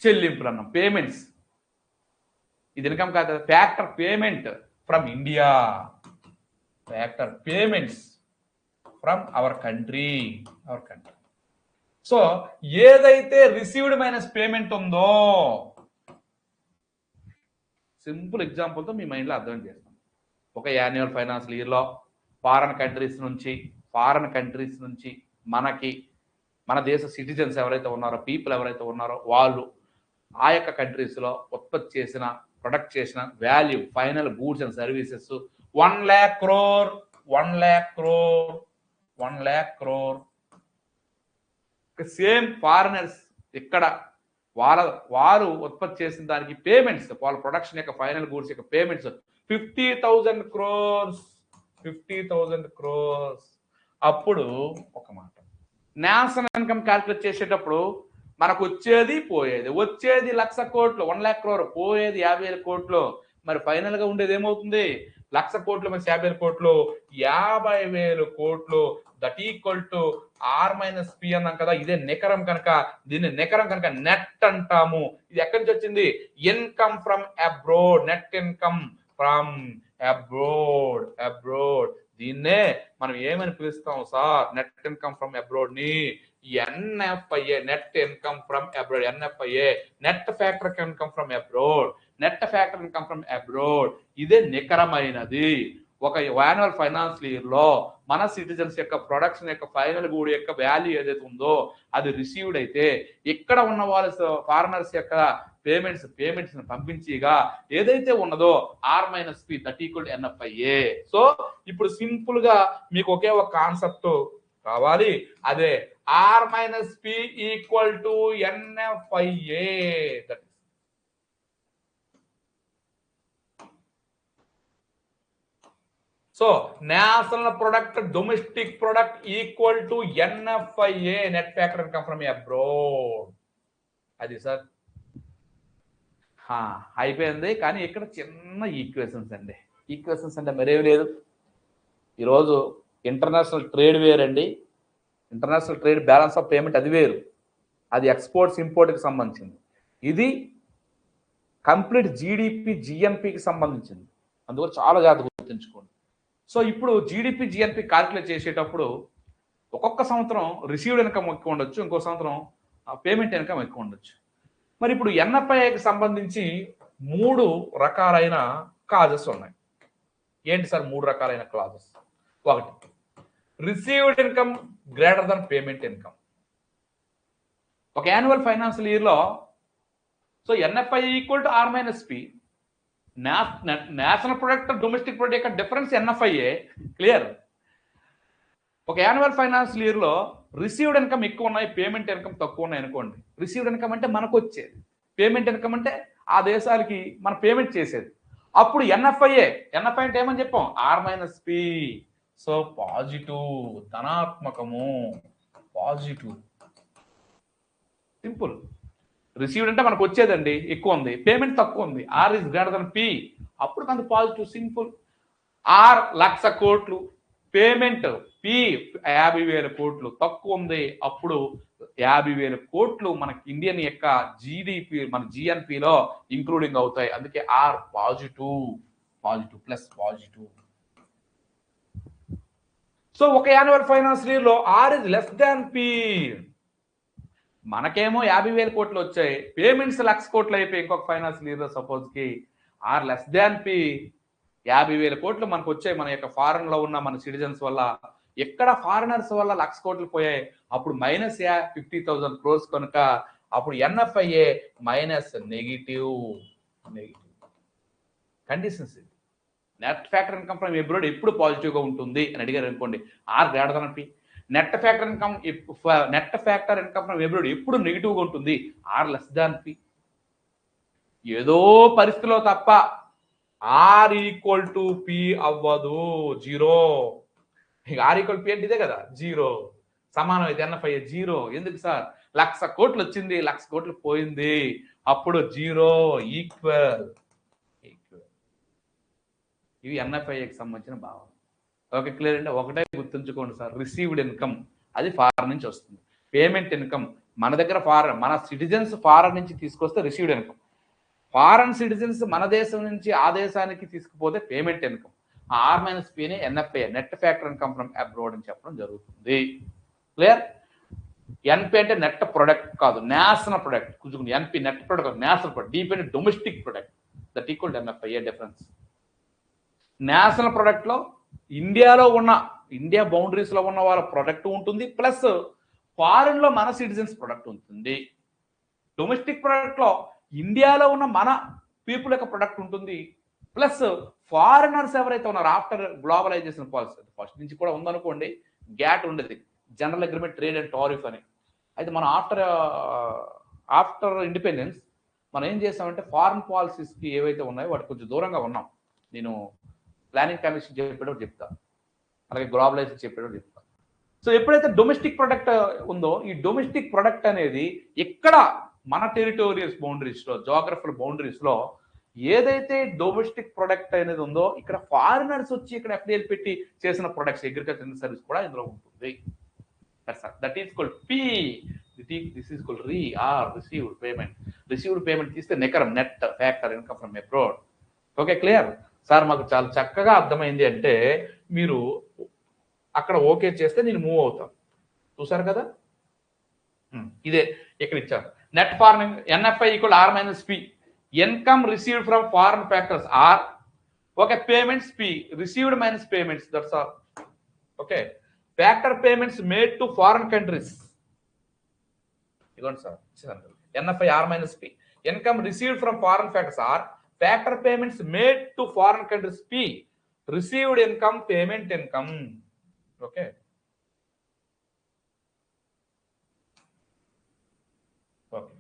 చెల్లింపులు అన్నాం. పేమెంట్స్, ఇది ఇన్కమ్ కాదు కదా. Factor payment from India, from our country. So ఏదైతే రిసీవ్డ్ మైనస్ పేమెంట్ ఉందో, సింపుల్ ఎగ్జాంపుల్తో మీ మైండ్లో అర్థం చేస్తాం. ఒక యాన్యువల్ ఫైనాన్షియల్ ఇయర్లో ఫారెన్ కంట్రీస్ నుంచి మనకి, మన దేశ సిటిజన్స్ ఎవరైతే ఉన్నారో, పీపుల్ ఎవరైతే ఉన్నారో, వాళ్ళు ఆ యొక్క కంట్రీస్లో ఉత్పత్తి చేసిన, ప్రొడక్ట్ చేసిన value, final goods and services 1 lakh crore. Same foreigners ఇక్కడ వారు ఉత్పత్తి చేసిన దానికి పేమెంట్స్, వాళ్ళ ప్రొడక్షన్ యొక్క ఫైనల్ గూడ్స్ యొక్క పేమెంట్స్ 50,000 crores. అప్పుడు ఒక మాట, నేషనల్ ఇన్కమ్ క్యాల్కులేట్ చేసేటప్పుడు మనకు వచ్చేది పోయేది, వచ్చేది 1,00,000 కోట్లు, 1 lakh crore, పోయేది 50,000 కోట్లు. మరి ఫైనల్ గా ఉండేది ఏమవుతుంది? 1,00,000 కోట్లు మైనస్ 50,000 కోట్లు, 50,000 కోట్లు. That equal to R minus P అన్నాం కదా. ఇదే నికరం కనుక, దీన్ని నికరం కనుక నెట్ అంటాము. ఇది ఎక్కడి నుంచి వచ్చింది? Income from abroad, net income from abroad. దీన్నే మనం ఏమని పిలుస్తాం sir? Net income from abroad ని NFIA, net income from abroad. NFIA, net factor income from abroad. ఇదే నికరమైనది. ఒక యాన్యువల్ ఫైనాన్షియల్ ఇయర్ లో మన సిటిజన్స్ యొక్క ప్రొడక్షన్ యొక్క ఫైనల్ గూడ్ యొక్క వాల్యూ ఏదైతే ఉందో అది రిసీవ్డ్ అయితే ఇక్కడ ఉన్న వాళ్ళ ఫారినర్స్ యొక్క పేమెంట్స్ పంపించిగా ఏదైతే ఉన్నదో R-P that equal NFIA. So ఇప్పుడు సింపుల్ గా మీకు ఒకే ఒక కాన్సెప్ట్ కావాలి, అదే R-P equal to NFIA. That so national product domestic product equal to NFIA, net factor income from abroad. అది సార్ అయిపోయింది. కానీ ఇక్కడ చిన్న ఈక్వేషన్స్ అండి. ఈక్వేషన్స్ అంటే మరేమి లేదు. ఈరోజు ఇంటర్నేషనల్ ట్రేడ్ వేర్ అండి, international trade balance of payment అది వేరు, అది ఎక్స్పోర్ట్స్ ఇంపోర్ట్కి సంబంధించింది. ఇది కంప్లీట్ జీడిపి జిఎన్పికి సంబంధించింది, అందువల్ల చాలా జాగ్రత్తగా గుర్తుంచుకోండి. సో ఇప్పుడు జీడిపి జిఎన్పి క్యాల్కులేట్ చేసేటప్పుడు ఒక్కొక్క సంవత్సరం రిసీవ్డ్ ఇన్కమ్ ఎక్కువ ఉండొచ్చు, ఇంకో సంవత్సరం పేమెంట్ ఇన్కమ్ ఎక్కువ ఉండొచ్చు. మరి ఇప్పుడు NFIకి సంబంధించి 3 రకాలైన క్లాజెస్ ఉన్నాయి. ఏంటి సార్ 3 రకాలైన క్లాజెస్? ఒకటి, received income greater than payment income. ఒక యాన్యువల్ ఫైనాన్షియల్ ఇయర్లో so NFI equal to R-P, national product domestic product యొక్క డిఫరెన్స్ NFIA. క్లియర్? ఒక యాన్యువల్ ఫైనాన్షియల్ ఇయర్లో రిసీవ్డ్ ఇన్కమ్ ఎక్కువ ఉన్నాయి, పేమెంట్ ఇన్కమ్ తక్కువ ఉన్నాయి అనుకోండి. రిసీవ్డ్ ఇన్కమ్ అంటే మనకు వచ్చేది, పేమెంట్ ఇన్కమ్ అంటే ఆ దేశాలకి మనం పేమెంట్ చేసేది. అప్పుడు NFIA అంటే ఏమని చెప్పాం? R-P. సో పాజిటివ్, ధనాత్మకము, పాజిటివ్. సింపుల్. రిసీవ్డ్ అంటే మనకు వచ్చేదండి ఎక్కువ ఉంది, పేమెంట్ తక్కువ ఉంది, R is greater than P, అప్పుడు మనకు పాజిటివ్. సింపుల్. R 1,00,000 కోట్లు, పేమెంట్ P 50,000 కోట్లు తక్కువ ఉంది, అప్పుడు 50,000 కోట్లు మనకి ఇండియన్ యొక్క జీడిపి మన జిఎన్పిలో ఇంక్లూడింగ్ అవుతాయి. అందుకే R positive, positive plus positive. So ఒక యాన్యువల్ ఫైనాన్షియల్ ఇయర్ లో R is less than P. మనకేమో 50,000 కోట్లు వచ్చాయి, పేమెంట్స్ 1,00,000 కోట్లు అయిపోయి ఇంకొక ఫైనాన్షియల్ ఇయర్ లో సపోజ్ కి R less than P, 50,000 కోట్లు మనకు వచ్చాయి మన యొక్క ఫారెన్ లో ఉన్న మన సిటిజన్స్ వల్ల. ఎక్కడ ఫారినర్స్ వల్ల 1,00,000 కోట్లు పోయాయి, అప్పుడు మైనస్ 50,000 crores కనుక అప్పుడు NFIA minus negative conditions. Net factor income from abroad ఎప్పుడు పాజిటివ్ గా ఉంటుంది అని అడిగారు అనుకోండి, R greater than P. Net factor income from abroad ఎప్పుడు నెగిటివ్ గా ఉంటుంది, R లెస్ దాన్ P. ఏదో పరిస్థితిలో తప్ప R ఈక్వల్ టు P అవ్వదు, 0. R ఈక్వల్ P అంటే ఇదే కదా, 0. సమానం అయితే NFIA 0. ఎందుకు సార్? 1,00,000 కోట్లు వచ్చింది, 1,00,000 కోట్లు పోయింది, అప్పుడు 0 ఈక్వల్. ఇవి NFIAకి సంబంధించిన భావన. ఓకే, క్లియర్ అండి? ఒకటే గుర్తుంచుకోండి సార్, రిసీవ్డ్ ఇన్కమ్ అది ఫారెన్ నుంచి వస్తుంది, పేమెంట్ ఇన్కమ్ మన దగ్గర మన సిటిజన్స్ ఫారెన్ నుంచి తీసుకొస్తే రిసీవ్డ్ ఇన్కమ్, ఫారెన్ సిటిజన్స్ మన దేశం నుంచి ఆ దేశానికి తీసుకుపోతే పేమెంట్ ఇన్కమ్. R-P ని NFIA net factor income from abroad అని చెప్పడం జరుగుతుంది. క్లియర్? NP అంటే నెట్ ప్రొడక్ట్ కాదు, నేషనల్ ప్రొడక్ట్. కొంచెం NP net product, national product. DP అంటే domestic product, that equal NFIA difference. National product లో ఇండియాలో ఉన్న ఇండియా బౌండరీస్ లో ఉన్న వాళ్ళ ప్రొడక్ట్ ఉంటుంది, ప్లస్ ఫారెన్ లో మన సిటిజన్స్ ప్రొడక్ట్ ఉంటుంది. డొమెస్టిక్ ప్రొడక్ట్ లో ఇండియాలో ఉన్న మన పీపుల్ యొక్క ప్రొడక్ట్ ఉంటుంది, ప్లస్ ఫారినర్స్ ఎవరైతే ఉన్నారో ఆఫ్టర్ గ్లోబలైజేషన్ పాలసీ ఫస్ట్ నుంచి కూడా ఉందనుకోండి, గ్యాట్ ఉండేది, general agreement trade and tariff అని. అయితే మనం ఆఫ్టర్ ఇండిపెండెన్స్ మనం ఏం చేస్తామంటే ఫారిన్ పాలసీస్కి ఏవైతే ఉన్నాయో వాటి కొంచెం దూరంగా ఉన్నాం. నేను ప్లానింగ్ కమిషన్ చెప్పేటప్పుడు చెప్తాను, అలాగే గ్లోబలైజేషన్ చెప్పేటప్పుడు చెప్తాను. సో ఎప్పుడైతే డొమెస్టిక్ ప్రొడక్ట్ ఉందో, ఈ డొమెస్టిక్ ప్రొడక్ట్ అనేది ఇక్కడ మన టెరిటోరియల్స్ బౌండరీస్లో, జోగ్రఫికల్ బౌండరీస్లో ఏదైతే డొమెస్టిక్ ప్రొడక్ట్ అనేది ఉందో, ఇక్కడ ఫారినర్స్ వచ్చి ఇక్కడ FDIలు పెట్టి చేసిన ప్రొడక్ట్స్, అగ్రికల్చర్ సర్వీస్ కూడా ఇందులో ఉంటుంది. That is called P. This is called received payment. Received payment తీస్తే నెకరం net factor income from abroad. Okay, clear sir? మాకు చాలా చక్కగా అర్థమైంది అంటే మీరు అక్కడ ఓకే చేస్తే నేను మూవ్ అవుతాను. చూసారు కదా, ఇదే ఇక్కడ ఇచ్చారు. Net foreign NFI equal R-P. Income received from foreign factors R. Okay, payments P. Received minus payments, that's all. Okay, factor payments made to foreign countries, ఇదిగోండి sir NFI R minus P. Income received from foreign factors R factor payments made to foreign countries P. Received income, payment income. Okay, okay,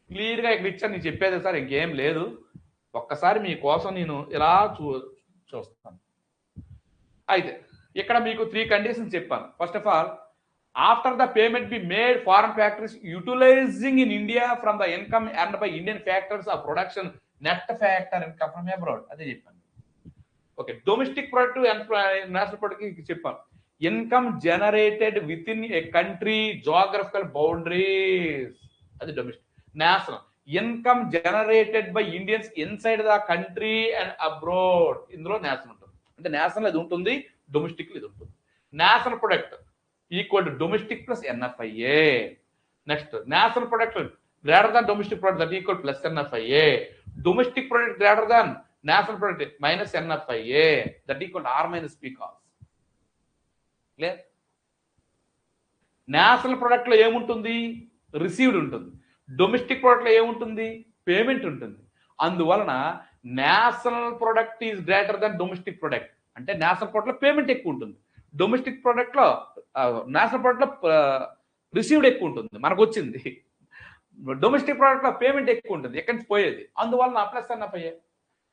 క్లియర్గా ఇక్కడ ఇచ్చాను. నేను చెప్పేది సార్ ఇంకేం లేదు. ఒక్కసారి మీకోసం నేను ఇలా చూస్తాను. అయితే ఇక్కడ మీకు 3 కండిషన్స్ చెప్పాను. First of all, after the payment be made foreign factories utilising in India from the income earned by Indian factors of production net factor income from abroad, అదే చెప్పాను. Okay, domestic product national product చెప్పాను. Income generated within a country geographical boundaries, అది domestic. National income generated by Indians inside the country and abroad, ఇందులో నేషనల్ ఉంటుంది. అంటే నేషనల్ ఇది ఉంటుంది, డొమెస్టిక్ ఇది ఉంటుంది. National product equal to domestic plus NFIA. Next national product greater than domestic product, that equal plus NFIA. Domestic product greater than national product minus NFIA, that equal R minus P కాస్. క్లియర్? నేషనల్ ప్రొడక్ట్ లో ఏముంటుంది? రిసీవ్డ్ ఉంటుంది. డొమెస్టిక్ ప్రొడక్ట్ లో ఏముంటుంది? పేమెంట్ ఉంటుంది. అందువలన national product is greater than domestic product. అంటే నేషనల్ ప్రొడక్ట్ లో పేమెంట్ ఎక్కువ ఉంటుంది, డొమెస్టిక్ ప్రొడక్ట్ లో నేషనల్ ప్రొడక్ట్ లో రిసీవ్డ్ ఎక్కువ ఉంటుంది, మనకు వచ్చింది. డొమెస్టిక్ ప్రొడక్ట్ లో పేమెంట్ ఎక్కువ ఉంటుంది, ఎక్కడి నుంచి పోయేది. అందువలన plus NFIA.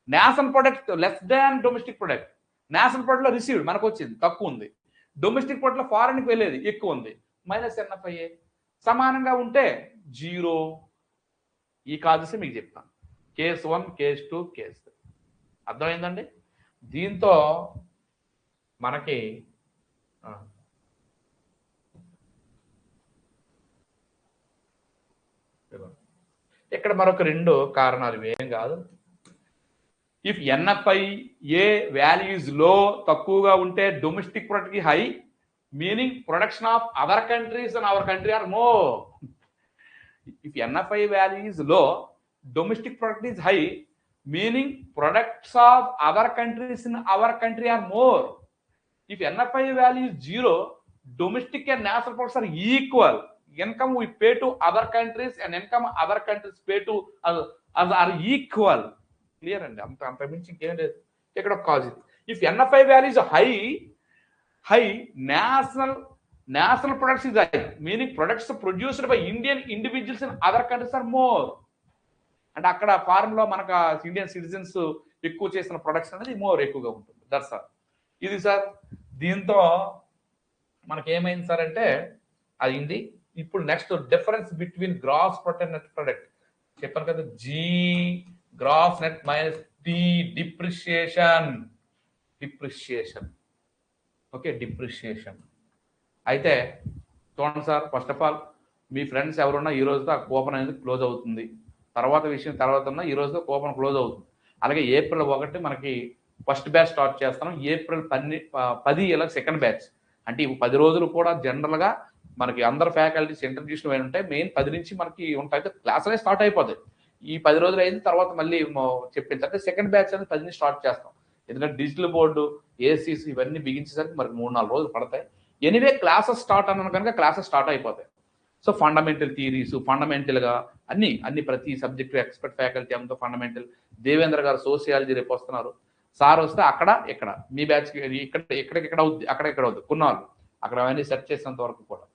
National product less than domestic product, national product లో రిసీవ్డ్ మనకు వచ్చింది తక్కువ ఉంది, డొమెస్టిక్ ప్రొడక్ట్ లో ఫారెన్ కి వెళ్ళేది ఎక్కువ ఉంది, మైనస్ ఎన్ఎఫ్ఐఏ. సమానంగా ఉంటే 0. ఈ కాజెస్ మీకు చెప్తాను. Case 1, case 2, case 3. అర్థమైందండి? దీంతో మనకి ఇక్కడ మరొక 2 కారణాలు ఏం కాదు. If NFIA value is low, తక్కువగా ఉంటే డొమెస్టిక్ ప్రొడక్ట్ కి high, meaning production of other countries and our country are more. If NFI value is low, domestic product is high, meaning products of other countries in our country are more. If NFI value is 0, domestic and national products are equal. Income we pay to other countries and income other countries pay to us are equal. Clear? And I'm mentioning here cause it. If NFI value is high, national products is high, meaning products produced by Indian individuals in other countries are more. అంటే అక్కడ ఫారెన్ లో మనకు ఇండియన్ సిటిజన్స్ ఎక్కువ చేసిన ప్రొడక్షన్ అనేది మోర్ ఎక్కువగా ఉంటుంది. That's all. ఇది సార్. దీంతో మనకి ఏమైంది సార్ అంటే అయింది. ఇప్పుడు next difference between gross product net product చెప్పాను కదా. G gross net minus D depreciation. Okay, depreciation. అయితే చూడండి సార్, ఫస్ట్ ఆఫ్ ఆల్ మీ ఫ్రెండ్స్ ఎవరున్నా ఈ రోజుతో ఆ కూపన్ అనేది క్లోజ్ అవుతుంది. తర్వాత విషయం తర్వాత ఉన్న ఈ రోజుతో కూపన్ క్లోజ్ అవుతుంది. అలాగే ఏప్రిల్ 1 మనకి ఫస్ట్ బ్యాచ్ స్టార్ట్ చేస్తాం. ఏప్రిల్ 10 ఇలా సెకండ్ బ్యాచ్. అంటే ఈ 10 రోజులు కూడా జనరల్గా మనకి అందరు ఫ్యాకల్టీస్ ఇంట్రడ్యూషన్ అయిన ఉంటాయి. మెయిన్ 10 నుంచి మనకి ఉంటాయి, క్లాసులే స్టార్ట్ అయిపోతాయి. ఈ 10 రోజులు అయిన తర్వాత మళ్ళీ చెప్పించంటే సెకండ్ బ్యాచ్ అనేది 10 నుంచి స్టార్ట్ చేస్తాం. ఎందుకంటే డిజిటల్ బోర్డు, ఏసీస్ ఇవన్నీ బిగించేసరికి మనకి 3-4 రోజులు పడతాయి. ఎనీవే క్లాసెస్ స్టార్ట్ అన్నాను కనుక క్లాసెస్ స్టార్ట్ అయిపోతాయి. సో ఫండమెంటల్ థియరీస్, ఫండమెంటల్గా అన్ని ప్రతి సబ్జెక్టు ఎక్స్పర్ట్ ఫ్యాకల్టీ అంతా ఫండమెంటల్. దేవేంద్ర గారు సోషియాలజీ రేపు వస్తున్నారు. సార్ వస్తే అక్కడ ఇక్కడ మీ బ్యాచ్ ఇక్కడ అవుద్ది, అక్కడ అవుద్ది కొన్నాళ్ళు అక్కడ అవన్నీ సెట్ చేసినంత వరకు కూడా.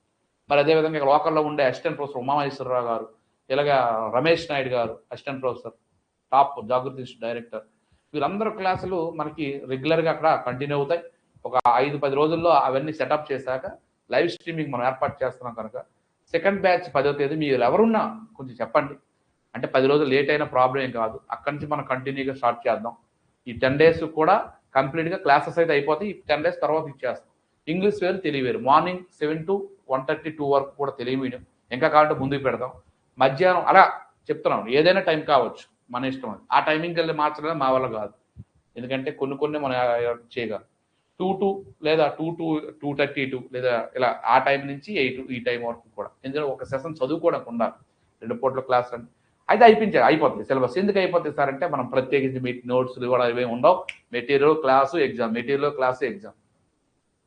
మరి అదేవిధంగా ఇక్కడ లోకల్లో ఉండే అసిస్టెంట్ ప్రొఫెసర్ ఉమామహేశ్వరరావు గారు, ఇలాగా రమేష్ నాయుడు గారు అసిస్టెంట్ ప్రొఫెసర్, టాప్ జాగృతి డైరెక్టర్, వీళ్ళందరూ క్లాసులు మనకి రెగ్యులర్గా అక్కడ కంటిన్యూ అవుతాయి. ఒక 5-10 రోజుల్లో అవన్నీ సెటప్ చేశాక లైవ్ స్ట్రీమింగ్ మనం ఏర్పాటు చేస్తున్నాం కనుక సెకండ్ బ్యాచ్ 10వ తేదీ మీరు ఎవరున్నా కొంచెం చెప్పండి. అంటే 10 రోజులు లేట్ అయినా ప్రాబ్లం ఏం కాదు. అక్కడి నుంచి మనం కంటిన్యూగా స్టార్ట్ చేద్దాం. ఈ 10 days కూడా కంప్లీట్గా క్లాసెస్ అయితే అయిపోతాయి. ఈ 10 days తర్వాత ఇచ్చేస్తాం. ఇంగ్లీష్ వేరు, తెలుగు వేరు. మార్నింగ్ 7 to 1:30-2 వరకు కూడా తెలుగు మీడియం. ఇంకా కావాలంటే ముందుకు పెడదాం. మధ్యాహ్నం అలా చెప్తున్నాం, ఏదైనా టైం కావచ్చు, మన ఇష్టం. ఆ టైమింగ్కి వెళ్ళి మార్చడం మా వల్ల కాదు. ఎందుకంటే కొన్ని మనం చేయగలం. 2 to లేదా 2 to 2:32 లేదా ఇలా ఆ టైం నుంచి 8 ఈ టైం వరకు కూడా. ఎందుకంటే ఒక సెషన్ చదువుకోవడానికి ఉండాలి. 2 పూట్ల క్లాస్ అండి. అయితే అయిపోతుంది సిలబస్. ఎందుకు అయిపోతుంది సార్ అంటే మనం ప్రత్యేకించి మీ నోట్స్లు కూడా ఇవేమి ఉండవు. Material class exam, material class exam.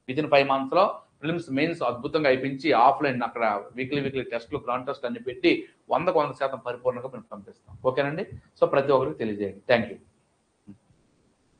Within 5 monthsలో ప్రిలిమ్స్ మెయిన్స్ అద్భుతంగా అయిపించి ఆఫ్లైన్ అక్కడ వీక్లీ టెస్ట్లు, గ్రౌండ్ టెస్ట్ అన్ని పెట్టి 100% పరిపూర్ణంగా మేము పంపిస్తాం. ఓకేనండి. సో ప్రతి ఒక్కరికి తెలియజేయండి. Thank you.